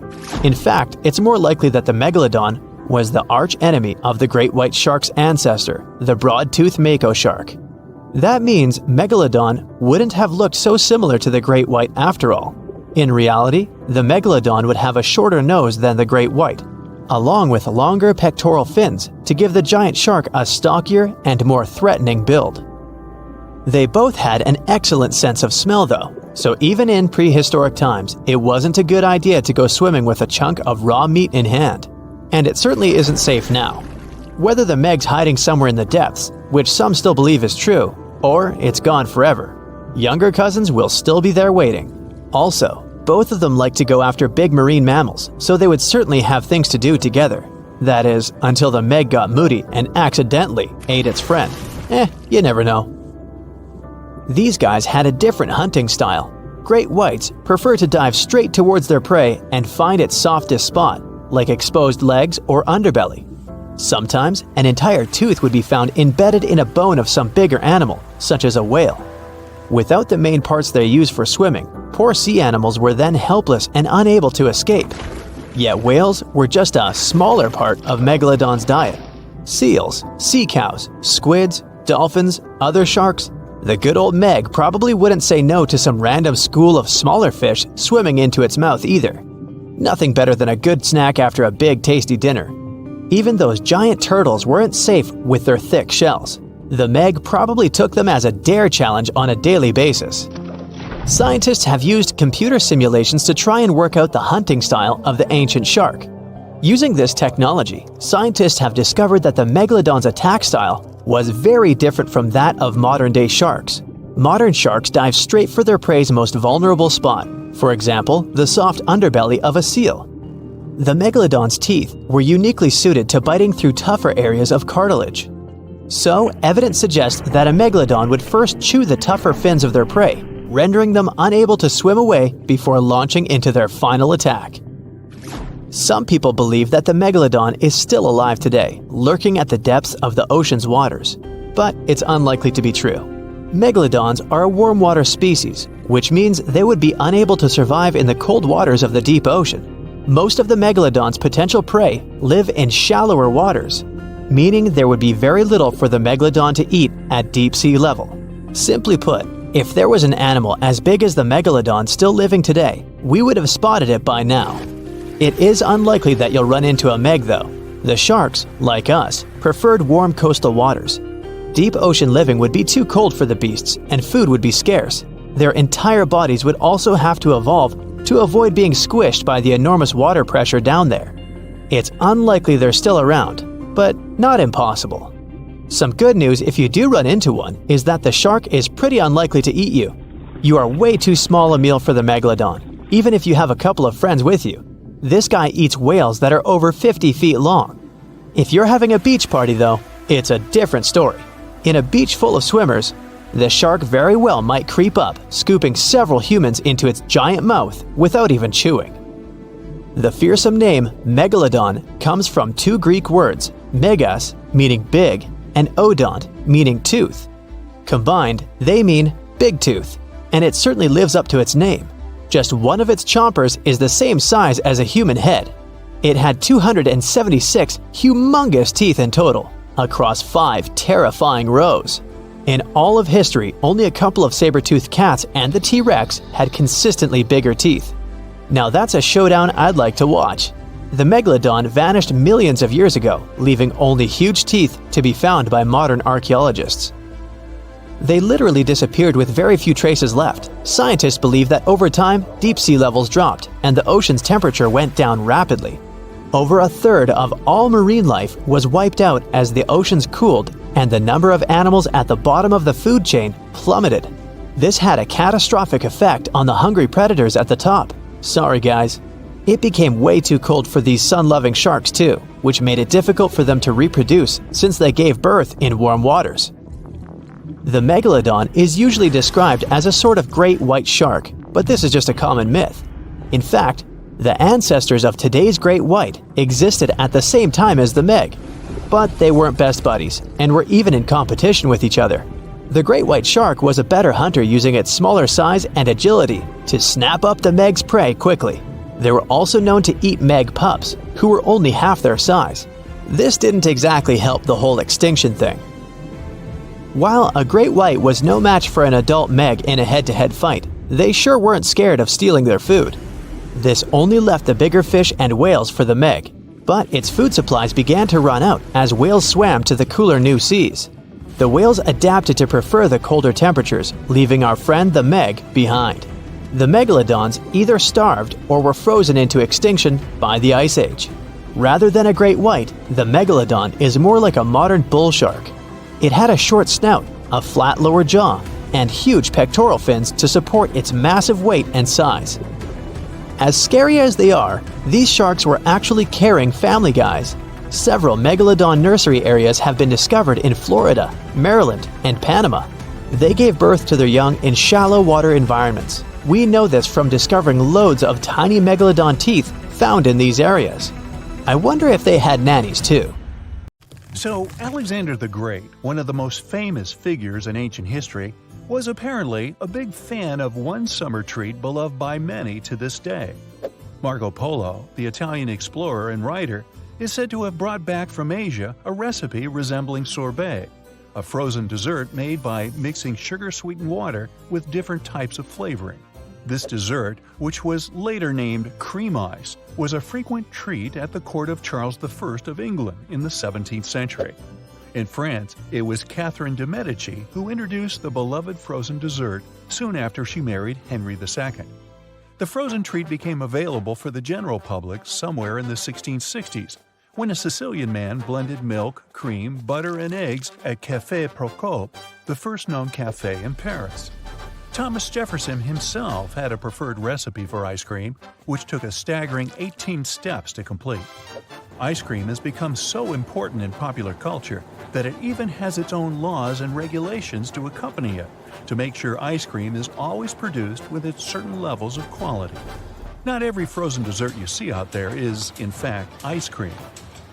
In fact, it's more likely that the megalodon was the arch enemy of the great white shark's ancestor, the broad-toothed mako shark. That means Megalodon wouldn't have looked so similar to the great white after all. In reality, the Megalodon would have a shorter nose than the great white, along with longer pectoral fins to give the giant shark a stockier and more threatening build. They both had an excellent sense of smell though, so even in prehistoric times, it wasn't a good idea to go swimming with a chunk of raw meat in hand. And it certainly isn't safe now. Whether the Meg's hiding somewhere in the depths, which some still believe is true, or it's gone forever, younger cousins will still be there waiting. Also, both of them like to go after big marine mammals, so they would certainly have things to do together. That is, until the Meg got moody and accidentally ate its friend. You never know. These guys had a different hunting style. Great whites prefer to dive straight towards their prey and find its softest spot, like exposed legs or underbelly. Sometimes, an entire tooth would be found embedded in a bone of some bigger animal, such as a whale. Without the main parts they use for swimming, poor sea animals were then helpless and unable to escape. Yet whales were just a smaller part of Megalodon's diet. Seals, sea cows, squids, dolphins, other sharks. The good old Meg probably wouldn't say no to some random school of smaller fish swimming into its mouth either. Nothing better than a good snack after a big tasty dinner. Even those giant turtles weren't safe with their thick shells. The Meg probably took them as a dare challenge on a daily basis. Scientists have used computer simulations to try and work out the hunting style of the ancient shark. Using this technology, scientists have discovered that the Megalodon's attack style was very different from that of modern-day sharks. Modern sharks dive straight for their prey's most vulnerable spot, for example, the soft underbelly of a seal. The Megalodon's teeth were uniquely suited to biting through tougher areas of cartilage. So, evidence suggests that a Megalodon would first chew the tougher fins of their prey, rendering them unable to swim away before launching into their final attack. Some people believe that the Megalodon is still alive today, lurking at the depths of the ocean's waters, but it's unlikely to be true. Megalodons are a warm water species, which means they would be unable to survive in the cold waters of the deep ocean. Most of the Megalodon's potential prey live in shallower waters, meaning there would be very little for the Megalodon to eat at deep sea level. Simply put, if there was an animal as big as the Megalodon still living today, we would have spotted it by now. It is unlikely that you'll run into a Meg though. The sharks, like us, preferred warm coastal waters. Deep ocean living would be too cold for the beasts, and food would be scarce. Their entire bodies would also have to evolve to avoid being squished by the enormous water pressure down there. It's unlikely they're still around, but not impossible. Some good news if you do run into one is that the shark is pretty unlikely to eat you. You are way too small a meal for the Megalodon, even if you have a couple of friends with you. This guy eats whales that are over 50 feet long. If you're having a beach party though, it's a different story. In a beach full of swimmers, the shark very well might creep up, scooping several humans into its giant mouth without even chewing. The fearsome name Megalodon comes from two Greek words, megas, meaning big, and odont, meaning tooth. Combined, they mean big tooth, and it certainly lives up to its name. Just one of its chompers is the same size as a human head. It had 276 humongous teeth in total, across 5 terrifying rows. In all of history, only a couple of saber-toothed cats and the T-Rex had consistently bigger teeth. Now that's a showdown I'd like to watch. The Megalodon vanished millions of years ago, leaving only huge teeth to be found by modern archaeologists. They literally disappeared with very few traces left. Scientists believe that over time, deep sea levels dropped and the ocean's temperature went down rapidly. Over a third of all marine life was wiped out as the oceans cooled and the number of animals at the bottom of the food chain plummeted. This had a catastrophic effect on the hungry predators at the top. Sorry guys. It became way too cold for these sun-loving sharks too, which made it difficult for them to reproduce since they gave birth in warm waters. The Megalodon is usually described as a sort of great white shark, but this is just a common myth. In fact, the ancestors of today's great white existed at the same time as the Meg, but they weren't best buddies and were even in competition with each other. The great white shark was a better hunter using its smaller size and agility to snap up the Meg's prey quickly. They were also known to eat Meg pups, who were only half their size. This didn't exactly help the whole extinction thing. While a great white was no match for an adult Meg in a head-to-head fight, they sure weren't scared of stealing their food. This only left the bigger fish and whales for the Meg, but its food supplies began to run out as whales swam to the cooler new seas. The whales adapted to prefer the colder temperatures, leaving our friend the Meg behind. The Megalodons either starved or were frozen into extinction by the Ice Age. Rather than a great white, the Megalodon is more like a modern bull shark. It had a short snout, a flat lower jaw, and huge pectoral fins to support its massive weight and size. As scary as they are, these sharks were actually caring family guys. Several Megalodon nursery areas have been discovered in Florida, Maryland, and Panama. They gave birth to their young in shallow water environments. We know this from discovering loads of tiny Megalodon teeth found in these areas. I wonder if they had nannies too. So, Alexander the Great, one of the most famous figures in ancient history, was apparently a big fan of one summer treat beloved by many to this day. Marco Polo, the Italian explorer and writer, is said to have brought back from Asia a recipe resembling sorbet, a frozen dessert made by mixing sugar-sweetened water with different types of flavoring. This dessert, which was later named cream ice, was a frequent treat at the court of Charles I of England in the 17th century. In France, it was Catherine de' Medici who introduced the beloved frozen dessert soon after she married Henry II. The frozen treat became available for the general public somewhere in the 1660s, when a Sicilian man blended milk, cream, butter, and eggs at Café Procope, the first known café in Paris. Thomas Jefferson himself had a preferred recipe for ice cream, which took a staggering 18 steps to complete. Ice cream has become so important in popular culture that it even has its own laws and regulations to accompany it, to make sure ice cream is always produced with its certain levels of quality. Not every frozen dessert you see out there is, in fact, ice cream.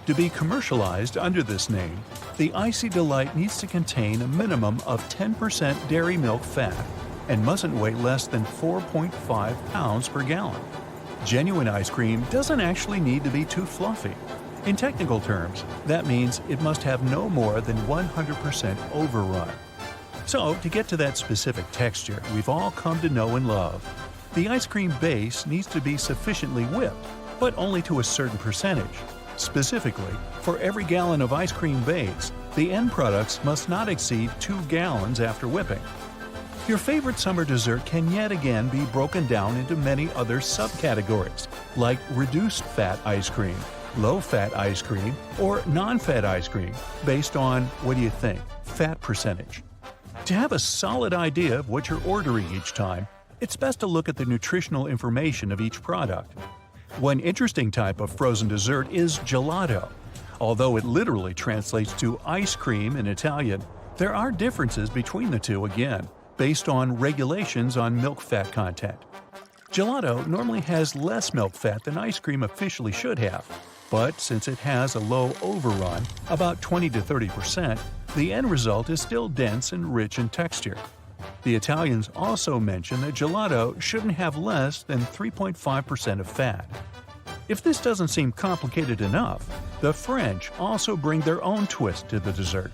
To be commercialized under this name, the icy delight needs to contain a minimum of 10% dairy milk fat and mustn't weigh less than 4.5 pounds per gallon. Genuine ice cream doesn't actually need to be too fluffy. In technical terms, that means it must have no more than 100% overrun. So, to get to that specific texture we've all come to know and love, the ice cream base needs to be sufficiently whipped, but only to a certain percentage. Specifically, for every gallon of ice cream base, the end products must not exceed 2 gallons after whipping. Your favorite summer dessert can yet again be broken down into many other subcategories, like reduced-fat ice cream, low-fat ice cream, or non-fat ice cream, based on, what do you think, fat percentage. To have a solid idea of what you're ordering each time, it's best to look at the nutritional information of each product. One interesting type of frozen dessert is gelato. Although it literally translates to ice cream in Italian, there are differences between the two again, based on regulations on milk fat content. Gelato normally has less milk fat than ice cream officially should have, but since it has a low overrun, about 20 to 30%, the end result is still dense and rich in texture. The Italians also mention that gelato shouldn't have less than 3.5% of fat. If this doesn't seem complicated enough, the French also bring their own twist to the dessert.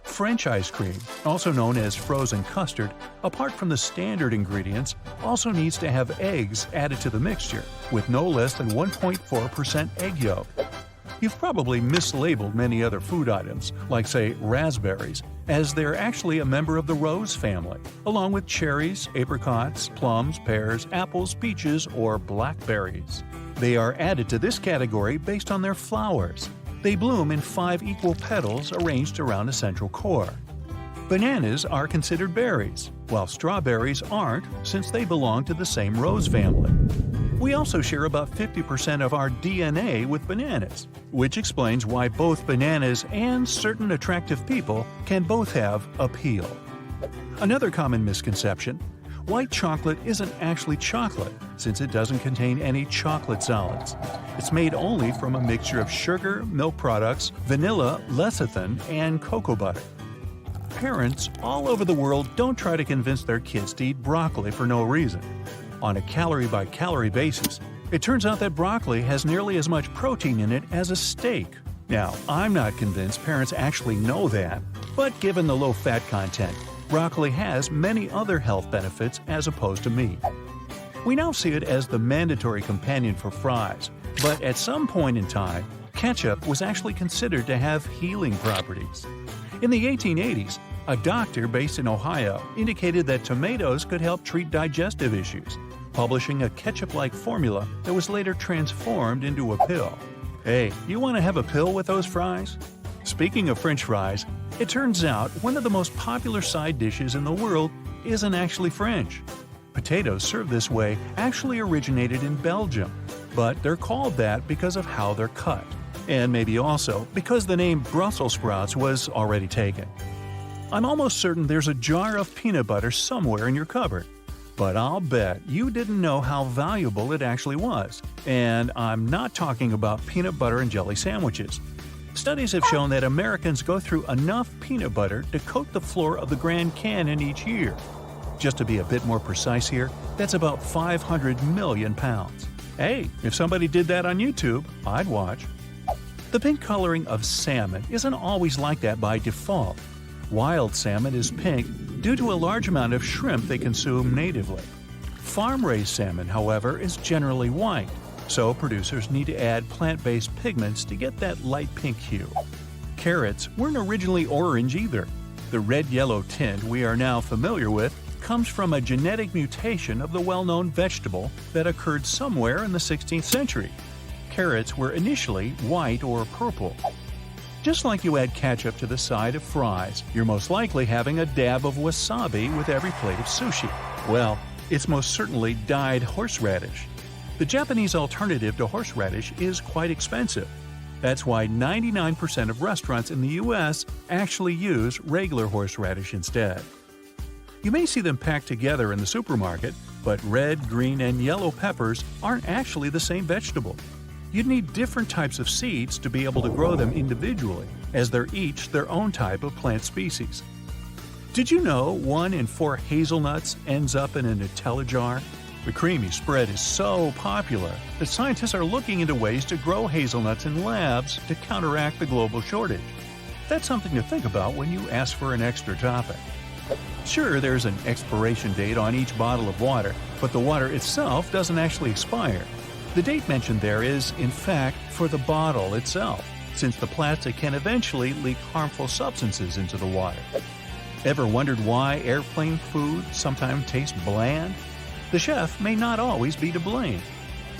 French ice cream, also known as frozen custard, apart from the standard ingredients, also needs to have eggs added to the mixture, with no less than 1.4% egg yolk. You've probably mislabeled many other food items, like say raspberries, as they're actually a member of the rose family, along with cherries, apricots, plums, pears, apples, peaches, or blackberries. They are added to this category based on their flowers. They bloom in 5 equal petals arranged around a central core. Bananas are considered berries, while strawberries aren't since they belong to the same rose family. We also share about 50% of our DNA with bananas, which explains why both bananas and certain attractive people can both have appeal. Another common misconception: white chocolate isn't actually chocolate, since it doesn't contain any chocolate solids. It's made only from a mixture of sugar, milk products, vanilla, lecithin, and cocoa butter. Parents all over the world don't try to convince their kids to eat broccoli for no reason. On a calorie-by-calorie basis, it turns out that broccoli has nearly as much protein in it as a steak. Now, I'm not convinced parents actually know that, but given the low fat content, broccoli has many other health benefits as opposed to meat. We now see it as the mandatory companion for fries, but at some point in time, ketchup was actually considered to have healing properties. In the 1880s, a doctor based in Ohio indicated that tomatoes could help treat digestive issues, publishing a ketchup-like formula that was later transformed into a pill. Hey, you want to have a pill with those fries? Speaking of French fries, it turns out one of the most popular side dishes in the world isn't actually French. Potatoes served this way actually originated in Belgium, but they're called that because of how they're cut, and maybe also because the name Brussels sprouts was already taken. I'm almost certain there's a jar of peanut butter somewhere in your cupboard, but I'll bet you didn't know how valuable it actually was, and I'm not talking about peanut butter and jelly sandwiches. Studies have shown that Americans go through enough peanut butter to coat the floor of the Grand Canyon each year. Just to be a bit more precise here, that's about 500 million pounds. Hey, if somebody did that on YouTube, I'd watch. The pink coloring of salmon isn't always like that by default. Wild salmon is pink due to a large amount of shrimp they consume natively. Farm-raised salmon, however, is generally white, so producers need to add plant-based pigments to get that light pink hue. carrots weren't originally orange either. The red-yellow tint we are now familiar with comes from a genetic mutation of the well-known vegetable that occurred somewhere in the 16th century. Carrots were initially white or purple. Just like you add ketchup to the side of fries, you're most likely having a dab of wasabi with every plate of sushi. Well, it's most certainly dyed horseradish. The Japanese alternative to horseradish is quite expensive. That's why 99% of restaurants in the US actually use regular horseradish instead. You may see them packed together in the supermarket, but red, green, and yellow peppers aren't actually the same vegetable. You'd need different types of seeds to be able to grow them individually, as they're each their own type of plant species. Did you know 1 in 4 hazelnuts ends up in a Nutella jar? The creamy spread is so popular that scientists are looking into ways to grow hazelnuts in labs to counteract the global shortage. That's something to think about when you ask for an extra topping. Sure, there's an expiration date on each bottle of water, but the water itself doesn't actually expire. The date mentioned there is, in fact, for the bottle itself, since the plastic can eventually leak harmful substances into the water. Ever wondered why airplane food sometimes tastes bland? The chef may not always be to blame.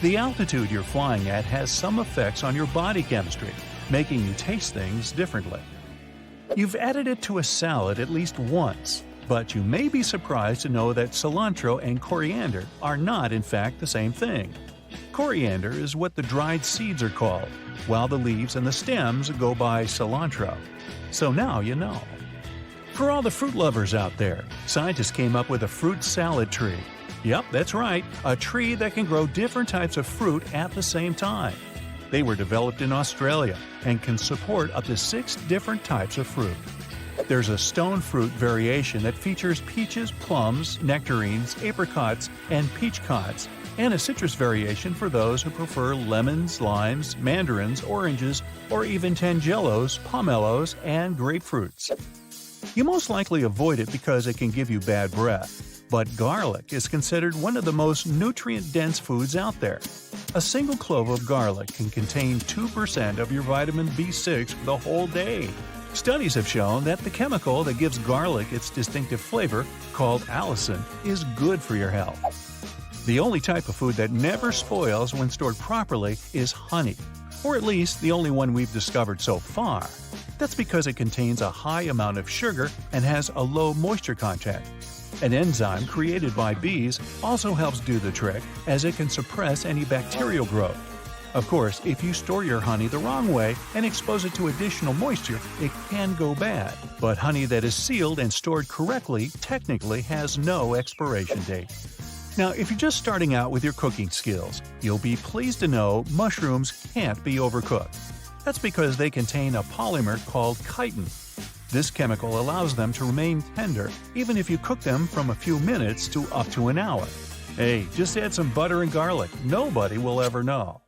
The altitude you're flying at has some effects on your body chemistry, making you taste things differently. You've added it to a salad at least once, but you may be surprised to know that cilantro and coriander are not in fact the same thing. Coriander is what the dried seeds are called, while the leaves and the stems go by cilantro. So now you know. For all the fruit lovers out there, scientists came up with a fruit salad tree. Yep, that's right, a tree that can grow different types of fruit at the same time. They were developed in Australia and can support up to 6 different types of fruit. There's a stone fruit variation that features peaches, plums, nectarines, apricots, and peachcots, and a citrus variation for those who prefer lemons, limes, mandarins, oranges, or even tangelos, pomelos, and grapefruits. You most likely avoid it because it can give you bad breath. But garlic is considered one of the most nutrient-dense foods out there. A single clove of garlic can contain 2% of your vitamin B6 for the whole day. Studies have shown that the chemical that gives garlic its distinctive flavor, called allicin, is good for your health. The only type of food that never spoils when stored properly is honey, or at least the only one we've discovered so far. That's because it contains a high amount of sugar and has a low moisture content. An enzyme created by bees also helps do the trick, as it can suppress any bacterial growth. Of course, if you store your honey the wrong way and expose it to additional moisture, it can go bad. But honey that is sealed and stored correctly technically has no expiration date. Now, if you're just starting out with your cooking skills, you'll be pleased to know mushrooms can't be overcooked. That's because they contain a polymer called chitin. This chemical allows them to remain tender even if you cook them from a few minutes to up to an hour. Hey, just add some butter and garlic. Nobody will ever know.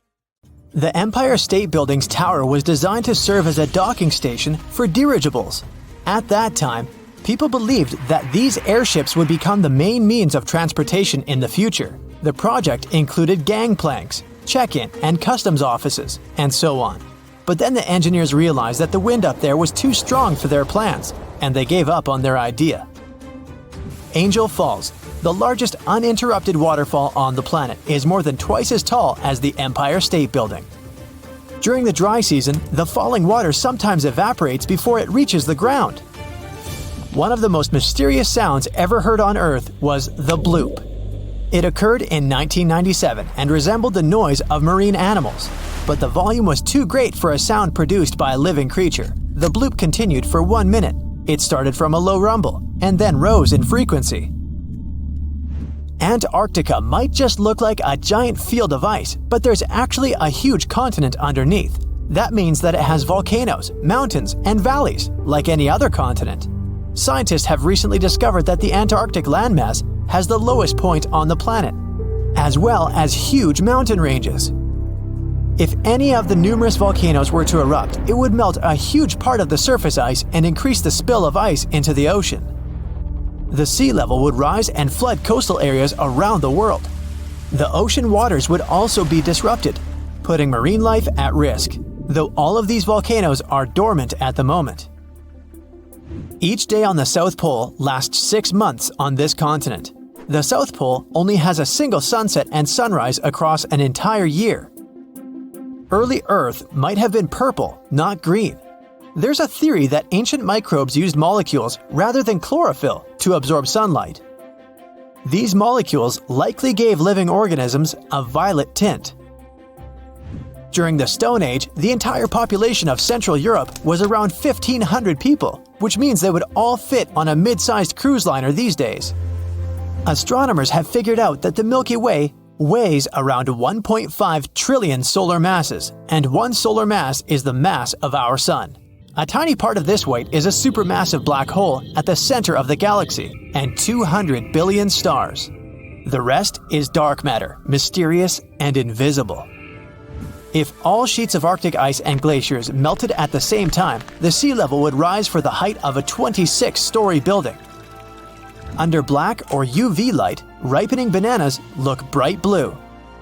The Empire State Building's tower was designed to serve as a docking station for dirigibles. At that time, people believed that these airships would become the main means of transportation in the future. The project included gangplanks, check-in and customs offices, and so on. But then the engineers realized that the wind up there was too strong for their plans, and they gave up on their idea. Angel Falls, the largest uninterrupted waterfall on the planet, is more than twice as tall as the Empire State Building. During the dry season, the falling water sometimes evaporates before it reaches the ground. One of the most mysterious sounds ever heard on Earth was the bloop. It occurred in 1997 and resembled the noise of marine animals. But the volume was too great for a sound produced by a living creature. The bloop continued for 1 minute. It started from a low rumble, and then rose in frequency. Antarctica might just look like a giant field of ice, but there's actually a huge continent underneath. That means that it has volcanoes, mountains, and valleys, like any other continent. Scientists have recently discovered that the Antarctic landmass has the lowest point on the planet, as well as huge mountain ranges. If any of the numerous volcanoes were to erupt, it would melt a huge part of the surface ice and increase the spill of ice into the ocean. The sea level would rise and flood coastal areas around the world. The ocean waters would also be disrupted, putting marine life at risk. though all of these volcanoes are dormant at the moment. Each day on the South Pole lasts 6 months on this continent. The South Pole only has a single sunset and sunrise across an entire year. Early Earth might have been purple, not green. There's a theory that ancient microbes used molecules rather than chlorophyll to absorb sunlight. These molecules likely gave living organisms a violet tint. During the Stone Age, the entire population of Central Europe was around 1,500 people, which means they would all fit on a mid-sized cruise liner these days. Astronomers have figured out that the Milky Way weighs around 1.5 trillion solar masses, and one solar mass is the mass of our Sun. A tiny part of this weight is a supermassive black hole at the center of the galaxy, and 200 billion stars. The rest is dark matter, mysterious and invisible. If all sheets of Arctic ice and glaciers melted at the same time, the sea level would rise for the height of a 26-story building. Under black or UV light, ripening bananas look bright blue.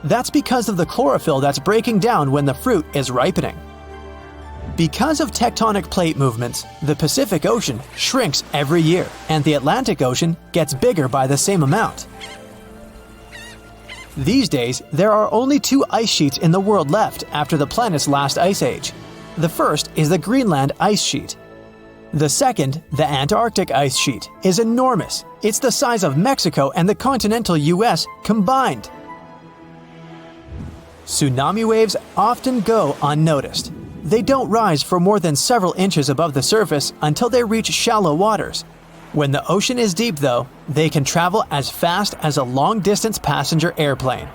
That's because of the chlorophyll that's breaking down when the fruit is ripening. Because of tectonic plate movements, the Pacific Ocean shrinks every year, and the Atlantic Ocean gets bigger by the same amount. These days, there are only 2 ice sheets in the world left after the planet's last ice age. The first is the Greenland ice sheet. The second, the Antarctic ice sheet, is enormous. It's the size of Mexico and the continental US combined. Tsunami waves often go unnoticed. They don't rise for more than several inches above the surface until they reach shallow waters. When the ocean is deep, though, they can travel as fast as a long-distance passenger airplane.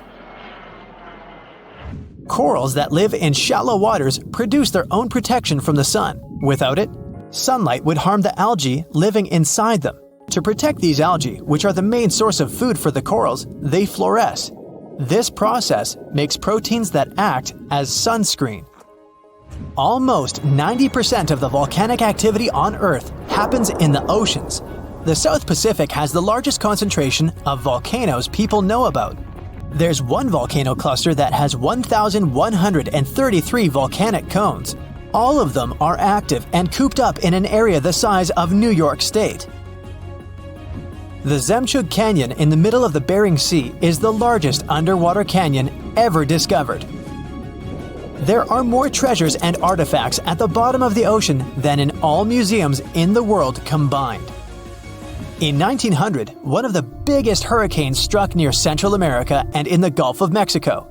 Corals that live in shallow waters produce their own protection from the sun. Without it, sunlight would harm the algae living inside them. To protect these algae, which are the main source of food for the corals, they fluoresce. This process makes proteins that act as sunscreen. Almost 90% of the volcanic activity on Earth happens in the oceans. The South Pacific has the largest concentration of volcanoes people know about. There's one volcano cluster that has 1,133 volcanic cones. All of them are active and cooped up in an area the size of New York State. The Zemchug Canyon in the middle of the Bering Sea is the largest underwater canyon ever discovered. There are more treasures and artifacts at the bottom of the ocean than in all museums in the world combined. In 1900, one of the biggest hurricanes struck near Central America and in the Gulf of Mexico.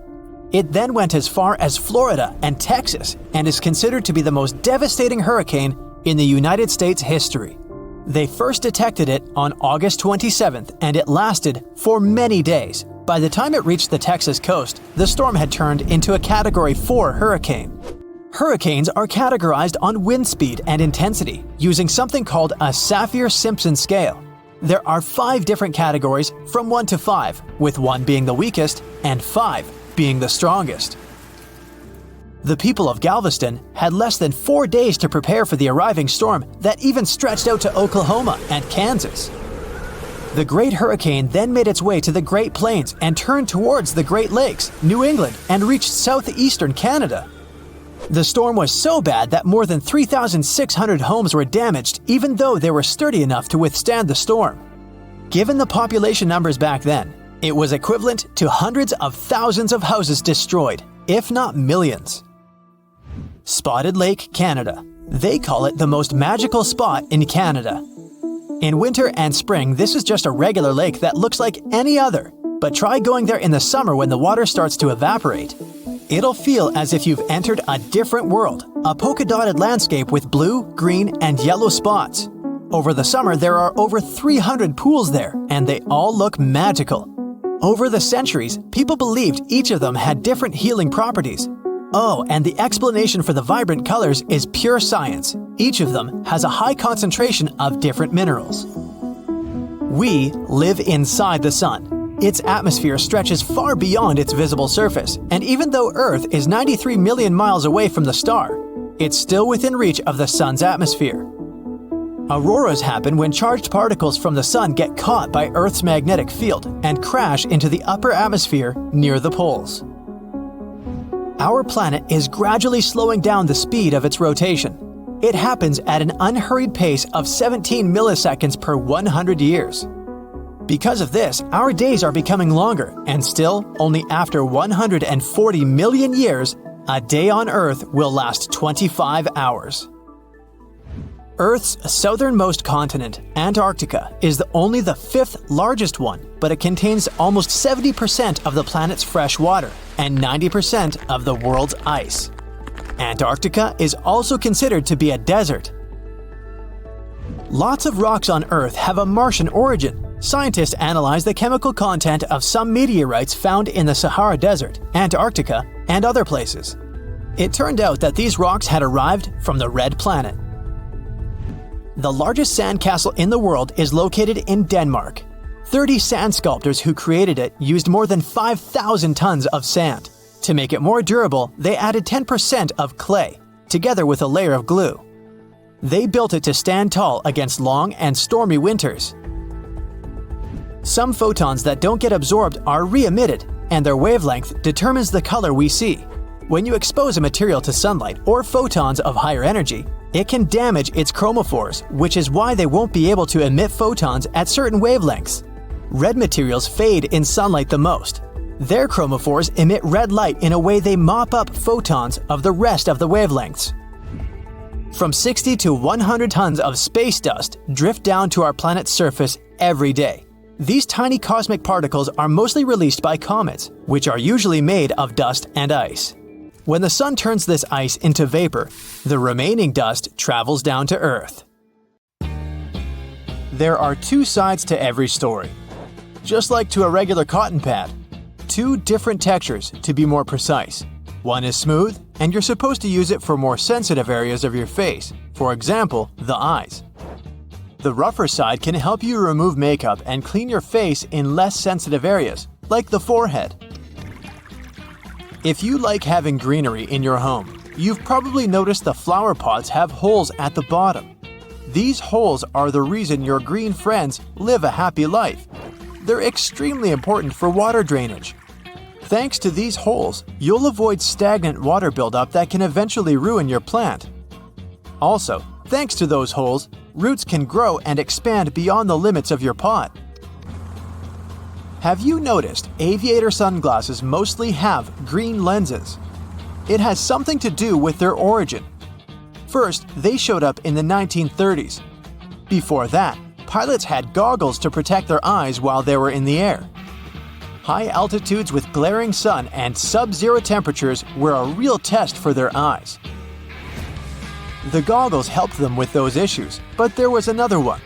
It then went as far as Florida and Texas and is considered to be the most devastating hurricane in the United States history. They first detected it on August 27th, and it lasted for many days. By the time it reached the Texas coast, the storm had turned into a Category 4 hurricane. Hurricanes are categorized on wind speed and intensity using something called a Saffir-Simpson scale. There are 5 different categories from 1 to 5, with 1 being the weakest and 5 being the strongest. The people of Galveston had less than 4 days to prepare for the arriving storm that even stretched out to Oklahoma and Kansas. The Great Hurricane then made its way to the Great Plains and turned towards the Great Lakes, New England, and reached southeastern Canada. The storm was so bad that more than 3,600 homes were damaged, even though they were sturdy enough to withstand the storm. Given the population numbers back then, it was equivalent to hundreds of thousands of houses destroyed, if not millions. Spotted Lake, Canada. They call it the most magical spot in Canada. In winter and spring, this is just a regular lake that looks like any other, but try going there in the summer when the water starts to evaporate. It'll feel as if you've entered a different world, a polka-dotted landscape with blue, green, and yellow spots. Over the summer, there are over 300 pools there, and they all look magical. Over the centuries, people believed each of them had different healing properties. Oh, and the explanation for the vibrant colors is pure science. Each of them has a high concentration of different minerals. We live inside the sun. Its atmosphere stretches far beyond its visible surface, and even though Earth is 93 million miles away from the star, it's still within reach of the sun's atmosphere. Auroras happen when charged particles from the sun get caught by Earth's magnetic field and crash into the upper atmosphere near the poles. Our planet is gradually slowing down the speed of its rotation. It happens at an unhurried pace of 17 milliseconds per 100 years. Because of this, our days are becoming longer, and still, only after 140 million years, a day on Earth will last 25 hours. Earth's southernmost continent, Antarctica, is only the fifth largest one, but it contains almost 70% of the planet's fresh water and 90% of the world's ice. Antarctica is also considered to be a desert. Lots of rocks on Earth have a Martian origin. Scientists analyze the chemical content of some meteorites found in the Sahara Desert, Antarctica, and other places. It turned out that these rocks had arrived from the Red Planet. The largest sandcastle in the world is located in Denmark. 30 sand sculptors who created it used more than 5,000 tons of sand. To make it more durable, they added 10% of clay, together with a layer of glue. They built it to stand tall against long and stormy winters. Some photons that don't get absorbed are re-emitted, and their wavelength determines the color we see. When you expose a material to sunlight or photons of higher energy, it can damage its chromophores, which is why they won't be able to emit photons at certain wavelengths. Red materials fade in sunlight the most. Their chromophores emit red light in a way they mop up photons of the rest of the wavelengths. From 60 to 100 tons of space dust drift down to our planet's surface every day. These tiny cosmic particles are mostly released by comets, which are usually made of dust and ice. When the sun turns this ice into vapor, the remaining dust travels down to Earth. There are two sides to every story. Just like to a regular cotton pad. Two different textures, to be more precise. One is smooth, and you're supposed to use it for more sensitive areas of your face, for example, the eyes. The rougher side can help you remove makeup and clean your face in less sensitive areas, like the forehead. If you like having greenery in your home, you've probably noticed the flower pots have holes at the bottom. These holes are the reason your green friends live a happy life. They're extremely important for water drainage. Thanks to these holes, you'll avoid stagnant water buildup that can eventually ruin your plant. Also, thanks to those holes, roots can grow and expand beyond the limits of your pot. Have you noticed aviator sunglasses mostly have green lenses? It has something to do with their origin. First, they showed up in the 1930s. Before that, pilots had goggles to protect their eyes while they were in the air. High altitudes with glaring sun and sub-zero temperatures were a real test for their eyes. The goggles helped them with those issues, but there was another one.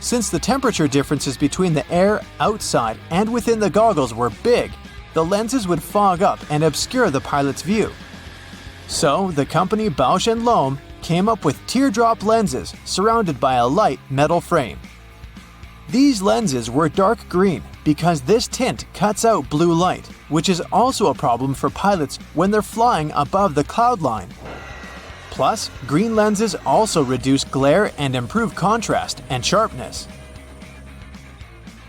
Since the temperature differences between the air outside and within the goggles were big, the lenses would fog up and obscure the pilot's view. So, the company Bausch & Lomb came up with teardrop lenses surrounded by a light metal frame. These lenses were dark green because this tint cuts out blue light, which is also a problem for pilots when they're flying above the cloud line. Plus, green lenses also reduce glare and improve contrast and sharpness.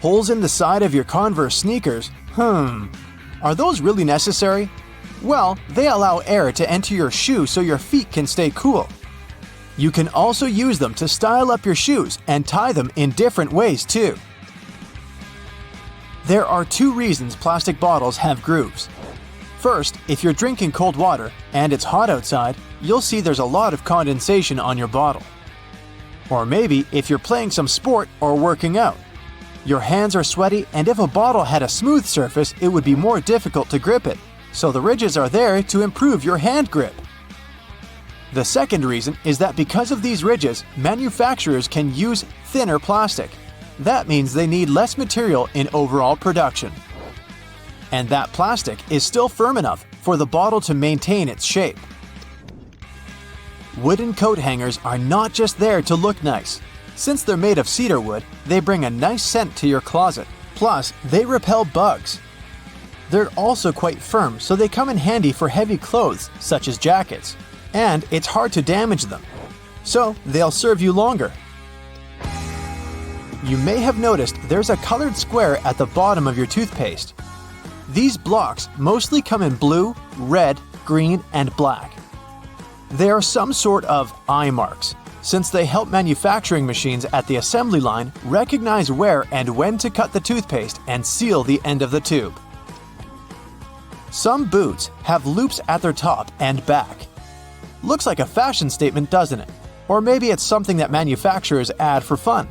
Holes in the side of your Converse sneakers? Are those really necessary? Well, they allow air to enter your shoe so your feet can stay cool. You can also use them to style up your shoes and tie them in different ways too. There are two reasons plastic bottles have grooves. First, if you're drinking cold water and it's hot outside, you'll see there's a lot of condensation on your bottle. Or maybe if you're playing some sport or working out. Your hands are sweaty, and if a bottle had a smooth surface, it would be more difficult to grip it. So the ridges are there to improve your hand grip. The second reason is that because of these ridges, manufacturers can use thinner plastic. That means they need less material in overall production. And that plastic is still firm enough for the bottle to maintain its shape. Wooden coat hangers are not just there to look nice. Since they're made of cedar wood, they bring a nice scent to your closet. Plus, they repel bugs. They're also quite firm, so they come in handy for heavy clothes, such as jackets. And it's hard to damage them. So, they'll serve you longer. You may have noticed there's a colored square at the bottom of your toothpaste. These blocks mostly come in blue, red, green, and black. They are some sort of eye marks, since they help manufacturing machines at the assembly line recognize where and when to cut the toothpaste and seal the end of the tube. Some boots have loops at their top and back. Looks like a fashion statement, doesn't it? Or maybe it's something that manufacturers add for fun.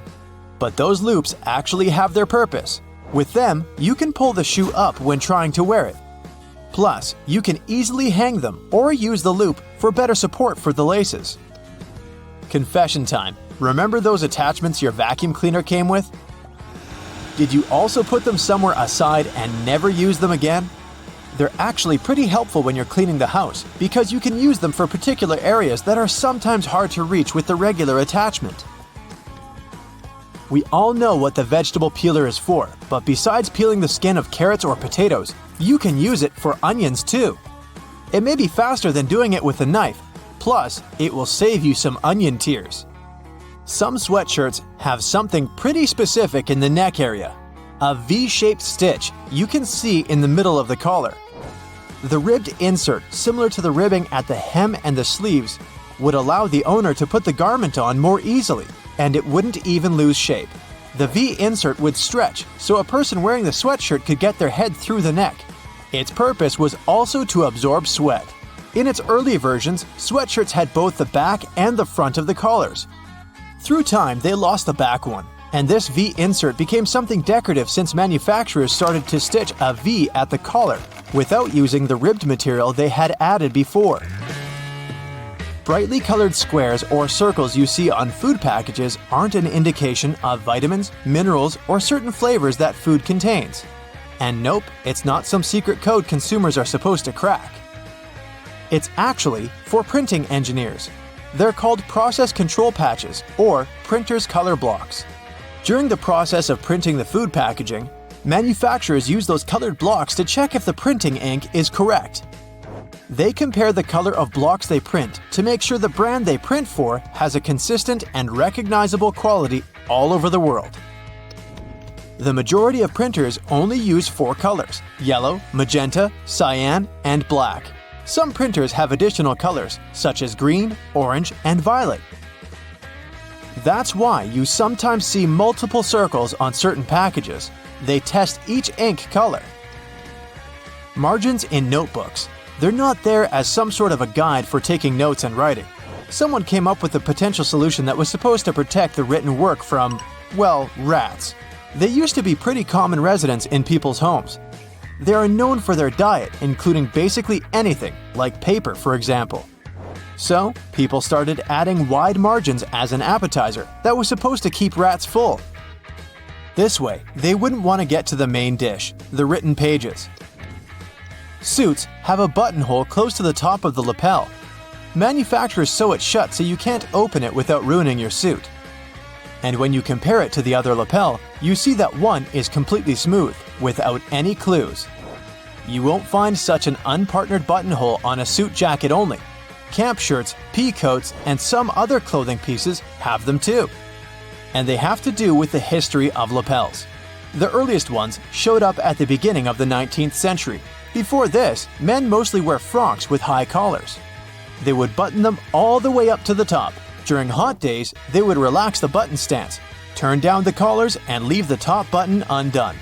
But those loops actually have their purpose. With them, you can pull the shoe up when trying to wear it. Plus, you can easily hang them or use the loop for better support for the laces. Confession time. Remember those attachments your vacuum cleaner came with? Did you also put them somewhere aside and never use them again? They're actually pretty helpful when you're cleaning the house because you can use them for particular areas that are sometimes hard to reach with the regular attachment. We all know what the vegetable peeler is for, but besides peeling the skin of carrots or potatoes, you can use it for onions too. It may be faster than doing it with a knife, plus it will save you some onion tears. Some sweatshirts have something pretty specific in the neck area. A V-shaped stitch you can see in the middle of the collar. The ribbed insert, similar to the ribbing at the hem and the sleeves, would allow the owner to put the garment on more easily, and it wouldn't even lose shape. The V-insert would stretch, so a person wearing the sweatshirt could get their head through the neck. Its purpose was also to absorb sweat. In its early versions, sweatshirts had both the back and the front of the collars. Through time, they lost the back one, and this V-insert became something decorative since manufacturers started to stitch a V at the collar without using the ribbed material they had added before. Brightly colored squares or circles you see on food packages aren't an indication of vitamins, minerals, or certain flavors that food contains. And nope, it's not some secret code consumers are supposed to crack. It's actually for printing engineers. They're called process control patches or printer's color blocks. During the process of printing the food packaging, manufacturers use those colored blocks to check if the printing ink is correct. They compare the color of blocks they print to make sure the brand they print for has a consistent and recognizable quality all over the world. The majority of printers only use 4 colors: yellow, magenta, cyan, and black. Some printers have additional colors, such as green, orange, and violet. That's why you sometimes see multiple circles on certain packages. They test each ink color. Margins in notebooks. They're not there as some sort of a guide for taking notes and writing. Someone came up with a potential solution that was supposed to protect the written work from, well, rats. They used to be pretty common residents in people's homes. They are known for their diet, including basically anything, like paper, for example. So, people started adding wide margins as an appetizer that was supposed to keep rats full. This way, they wouldn't want to get to the main dish, the written pages. Suits have a buttonhole close to the top of the lapel. Manufacturers sew it shut so you can't open it without ruining your suit. And when you compare it to the other lapel, you see that one is completely smooth, without any clues. You won't find such an unpartnered buttonhole on a suit jacket only. Camp shirts, pea coats, and some other clothing pieces have them too. And they have to do with the history of lapels. The earliest ones showed up at the beginning of the 19th century. Before this, men mostly wear frocks with high collars. They would button them all the way up to the top. During hot days, they would relax the button stance, turn down the collars, and leave the top button undone.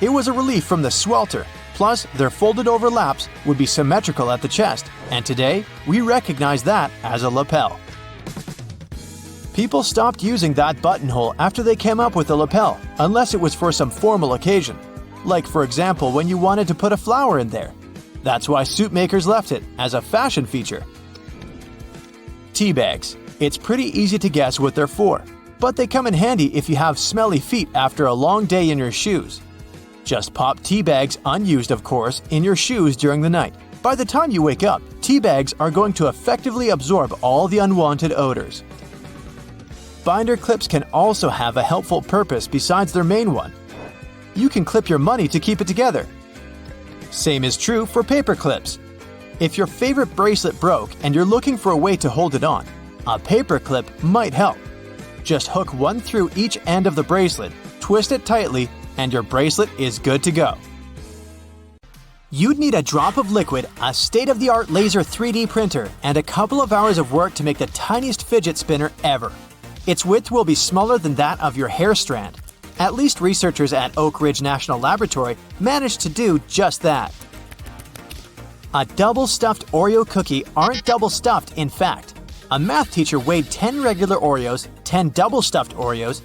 It was a relief from the swelter, plus their folded over laps would be symmetrical at the chest, and today, we recognize that as a lapel. People stopped using that buttonhole after they came up with the lapel, unless it was for some formal occasion. Like, for example, when you wanted to put a flower in there. That's why suit makers left it, as a fashion feature. Tea bags. It's pretty easy to guess what they're for, but they come in handy if you have smelly feet after a long day in your shoes. Just pop tea bags, unused of course, in your shoes during the night. By the time you wake up, tea bags are going to effectively absorb all the unwanted odors. Binder clips can also have a helpful purpose besides their main one. You can clip your money to keep it together. Same is true for paper clips. If your favorite bracelet broke and you're looking for a way to hold it on, a paper clip might help. Just hook one through each end of the bracelet, twist it tightly, and your bracelet is good to go. You'd need a drop of liquid, a state-of-the-art laser 3D printer, and a couple of hours of work to make the tiniest fidget spinner ever. Its width will be smaller than that of your hair strand. At least researchers at Oak Ridge National Laboratory managed to do just that. A double-stuffed Oreo cookie aren't double-stuffed, in fact. A math teacher weighed 10 regular Oreos, 10 double-stuffed Oreos,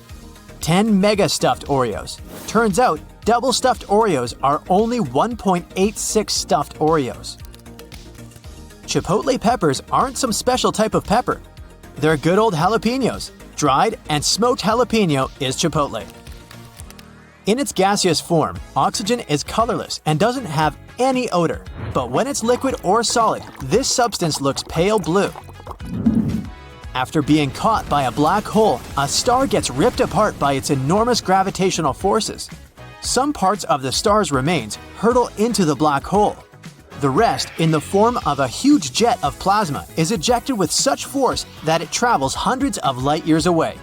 10 mega-stuffed Oreos. Turns out, double-stuffed Oreos are only 1.86 stuffed Oreos. Chipotle peppers aren't some special type of pepper. They're good old jalapenos. Dried and smoked jalapeno is chipotle. In its gaseous form, oxygen is colorless and doesn't have any odor. But when it's liquid or solid, this substance looks pale blue. After being caught by a black hole, a star gets ripped apart by its enormous gravitational forces. Some parts of the star's remains hurtle into the black hole. The rest, in the form of a huge jet of plasma, is ejected with such force that it travels hundreds of light years away.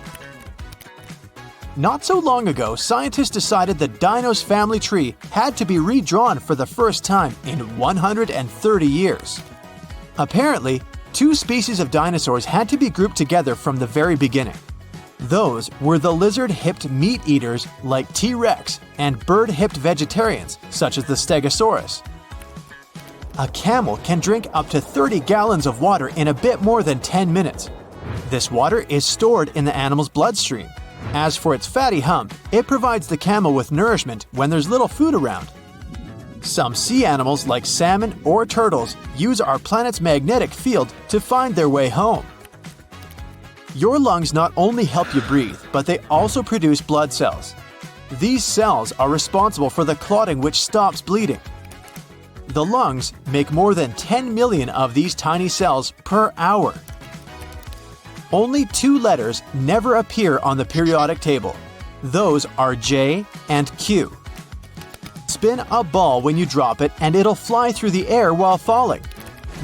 Not so long ago, scientists decided the dino's family tree had to be redrawn for the first time in 130 years. Apparently, two species of dinosaurs had to be grouped together from the very beginning. Those were the lizard-hipped meat-eaters like T-Rex and bird-hipped vegetarians such as the Stegosaurus. A camel can drink up to 30 gallons of water in a bit more than 10 minutes. This water is stored in the animal's bloodstream. As for its fatty hump, it provides the camel with nourishment when there's little food around. Some sea animals like salmon or turtles use our planet's magnetic field to find their way home. Your lungs not only help you breathe, but they also produce blood cells. These cells are responsible for the clotting which stops bleeding. The lungs make more than 10 million of these tiny cells per hour. Only two letters never appear on the periodic table. Those are J and Q. Spin a ball when you drop it and it'll fly through the air while falling.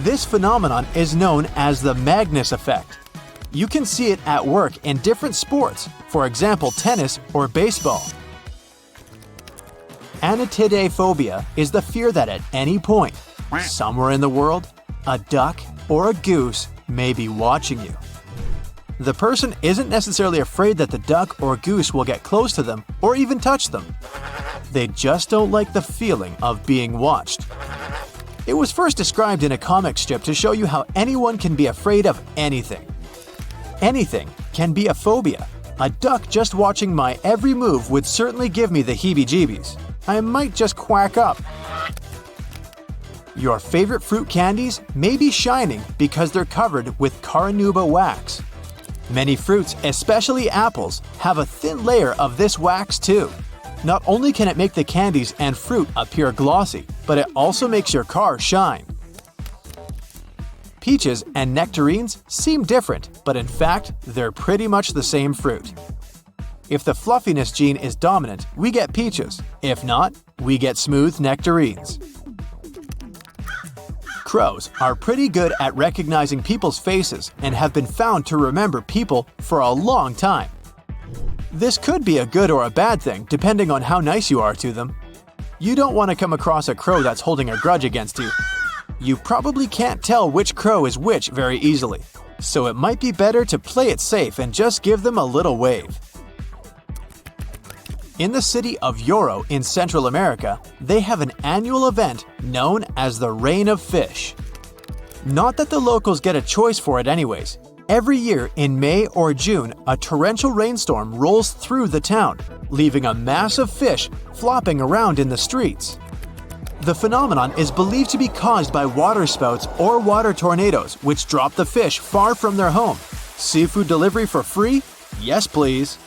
This phenomenon is known as the Magnus effect. You can see it at work in different sports, for example tennis or baseball. Anatidaephobia is the fear that at any point, somewhere in the world, a duck or a goose may be watching you. The person isn't necessarily afraid that the duck or goose will get close to them or even touch them. They just don't like the feeling of being watched. It was first described in a comic strip to show you how anyone can be afraid of anything. Anything can be a phobia. A duck just watching my every move would certainly give me the heebie-jeebies. I might just quack up. Your favorite fruit candies may be shining because they're covered with carnauba wax. Many fruits, especially apples, have a thin layer of this wax too. Not only can it make the candies and fruit appear glossy, but it also makes your car shine. Peaches and nectarines seem different, but in fact, they're pretty much the same fruit. If the fluffiness gene is dominant, we get peaches. If not, we get smooth nectarines. Crows are pretty good at recognizing people's faces and have been found to remember people for a long time. This could be a good or a bad thing, depending on how nice you are to them. You don't want to come across a crow that's holding a grudge against you. You probably can't tell which crow is which very easily, so it might be better to play it safe and just give them a little wave. In the city of Yoro in Central America, they have an annual event known as the Rain of Fish. Not that the locals get a choice for it anyways. Every year in May or June, a torrential rainstorm rolls through the town, leaving a mass of fish flopping around in the streets. The phenomenon is believed to be caused by waterspouts or water tornadoes, which drop the fish far from their home. Seafood delivery for free? Yes, please.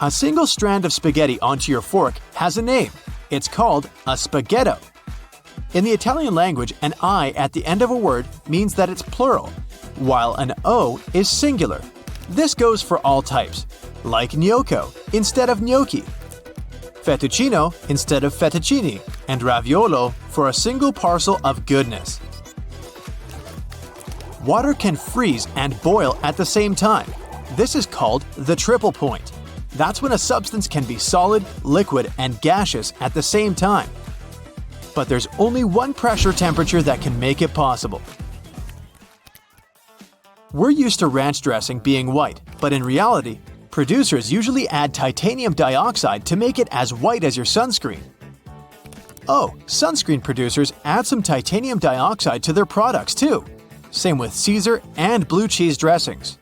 A single strand of spaghetti onto your fork has a name. It's called a spaghetto. In the Italian language, an I at the end of a word means that it's plural, while an O is singular. This goes for all types, like gnocco instead of gnocchi, fettuccino instead of fettuccine, and raviolo for a single parcel of goodness. Water can freeze and boil at the same time. This is called the triple point. That's when a substance can be solid, liquid, and gaseous at the same time. But there's only one pressure temperature that can make it possible. We're used to ranch dressing being white, but in reality, producers usually add titanium dioxide to make it as white as your sunscreen. Oh, sunscreen producers add some titanium dioxide to their products too. Same with Caesar and blue cheese dressings.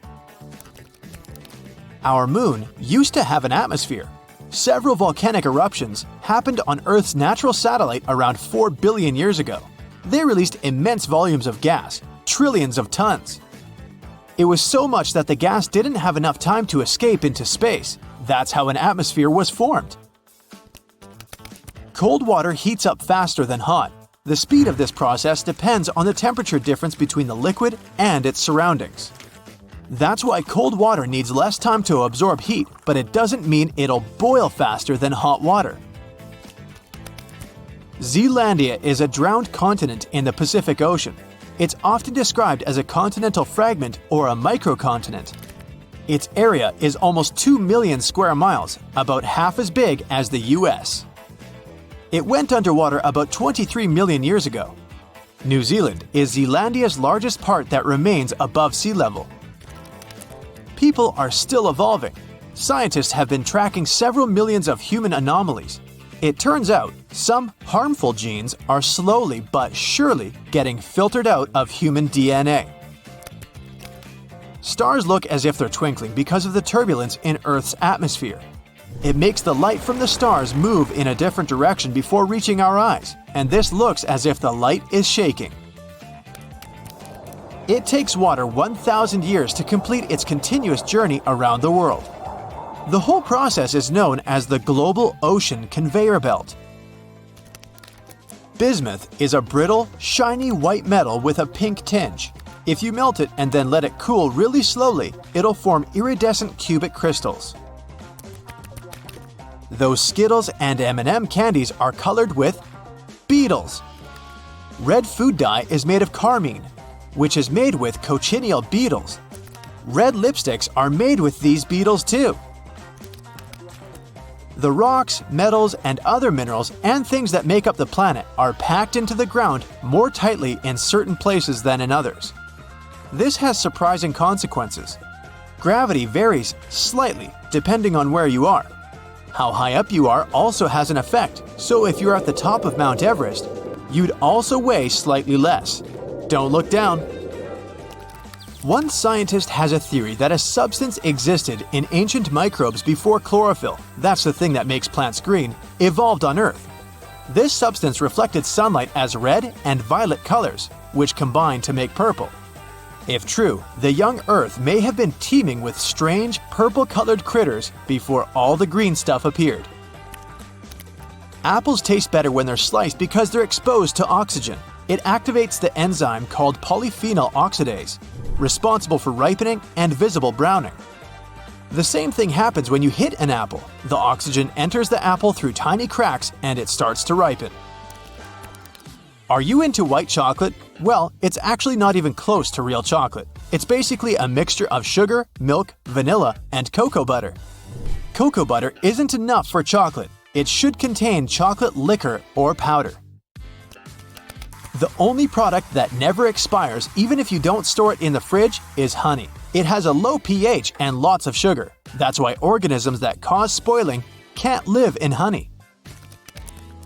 Our moon used to have an atmosphere. Several volcanic eruptions happened on Earth's natural satellite around 4 billion years ago. They released immense volumes of gas, trillions of tons. It was so much that the gas didn't have enough time to escape into space. That's how an atmosphere was formed. Cold water heats up faster than hot. The speed of this process depends on the temperature difference between the liquid and its surroundings. That's why cold water needs less time to absorb heat, but it doesn't mean it'll boil faster than hot water. Zealandia is a drowned continent in the Pacific Ocean. It's often described as a continental fragment or a microcontinent. Its area is almost 2 million square miles, about half as big as the US. It went underwater about 23 million years ago. New Zealand is Zealandia's largest part that remains above sea level. People are still evolving. Scientists have been tracking several millions of human anomalies. It turns out some harmful genes are slowly but surely getting filtered out of human DNA. Stars look as if they're twinkling because of the turbulence in Earth's atmosphere. It makes the light from the stars move in a different direction before reaching our eyes, and this looks as if the light is shaking. It takes water 1,000 years to complete its continuous journey around the world. The whole process is known as the global ocean conveyor belt. Bismuth is a brittle, shiny white metal with a pink tinge. If you melt it and then let it cool really slowly, it'll form iridescent cubic crystals. Those Skittles and M&M candies are colored with beetles. Red food dye is made of carmine, which is made with cochineal beetles. Red lipsticks are made with these beetles too. The rocks, metals, and other minerals and things that make up the planet are packed into the ground more tightly in certain places than in others. This has surprising consequences. Gravity varies slightly depending on where you are. How high up you are also has an effect, so if you're at the top of Mount Everest, you'd also weigh slightly less. Don't look down. One scientist has a theory that a substance existed in ancient microbes before chlorophyll, that's the thing that makes plants green, evolved on Earth. This substance reflected sunlight as red and violet colors, which combined to make purple. If true, the young Earth may have been teeming with strange purple-colored critters before all the green stuff appeared. Apples taste better when they're sliced because they're exposed to oxygen. It activates the enzyme called polyphenol oxidase, responsible for ripening and visible browning. The same thing happens when you hit an apple. The oxygen enters the apple through tiny cracks and it starts to ripen. Are you into white chocolate? Well, it's actually not even close to real chocolate. It's basically a mixture of sugar, milk, vanilla, and cocoa butter. Cocoa butter isn't enough for chocolate. It should contain chocolate liquor or powder. The only product that never expires, even if you don't store it in the fridge, is honey. It has a low pH and lots of sugar. That's why organisms that cause spoiling can't live in honey.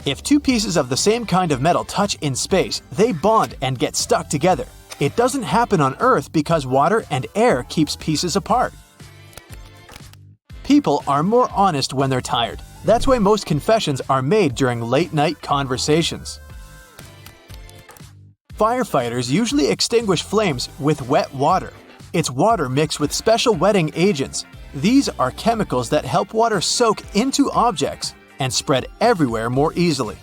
If two pieces of the same kind of metal touch in space, they bond and get stuck together. It doesn't happen on Earth because water and air keeps pieces apart. People are more honest when they're tired. That's why most confessions are made during late-night conversations. Firefighters usually extinguish flames with wet water. It's water mixed with special wetting agents. These are chemicals that help water soak into objects and spread everywhere more easily.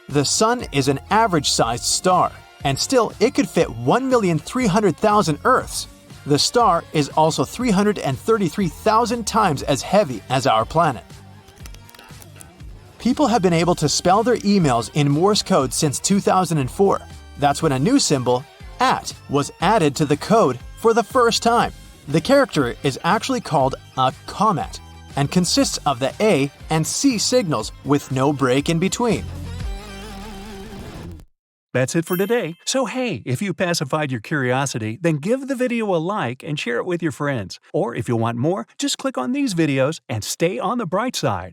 The Sun is an average-sized star, and still it could fit 1,300,000 Earths. The star is also 333,000 times as heavy as our planet. People have been able to spell their emails in Morse code since 2004. That's when a new symbol, @ was added to the code for the first time. The character is actually called a comet and consists of the A and C signals with no break in between. That's it for today. So hey, if you pacified your curiosity, then give the video a like and share it with your friends. Or if you want more, just click on these videos and stay on the bright side.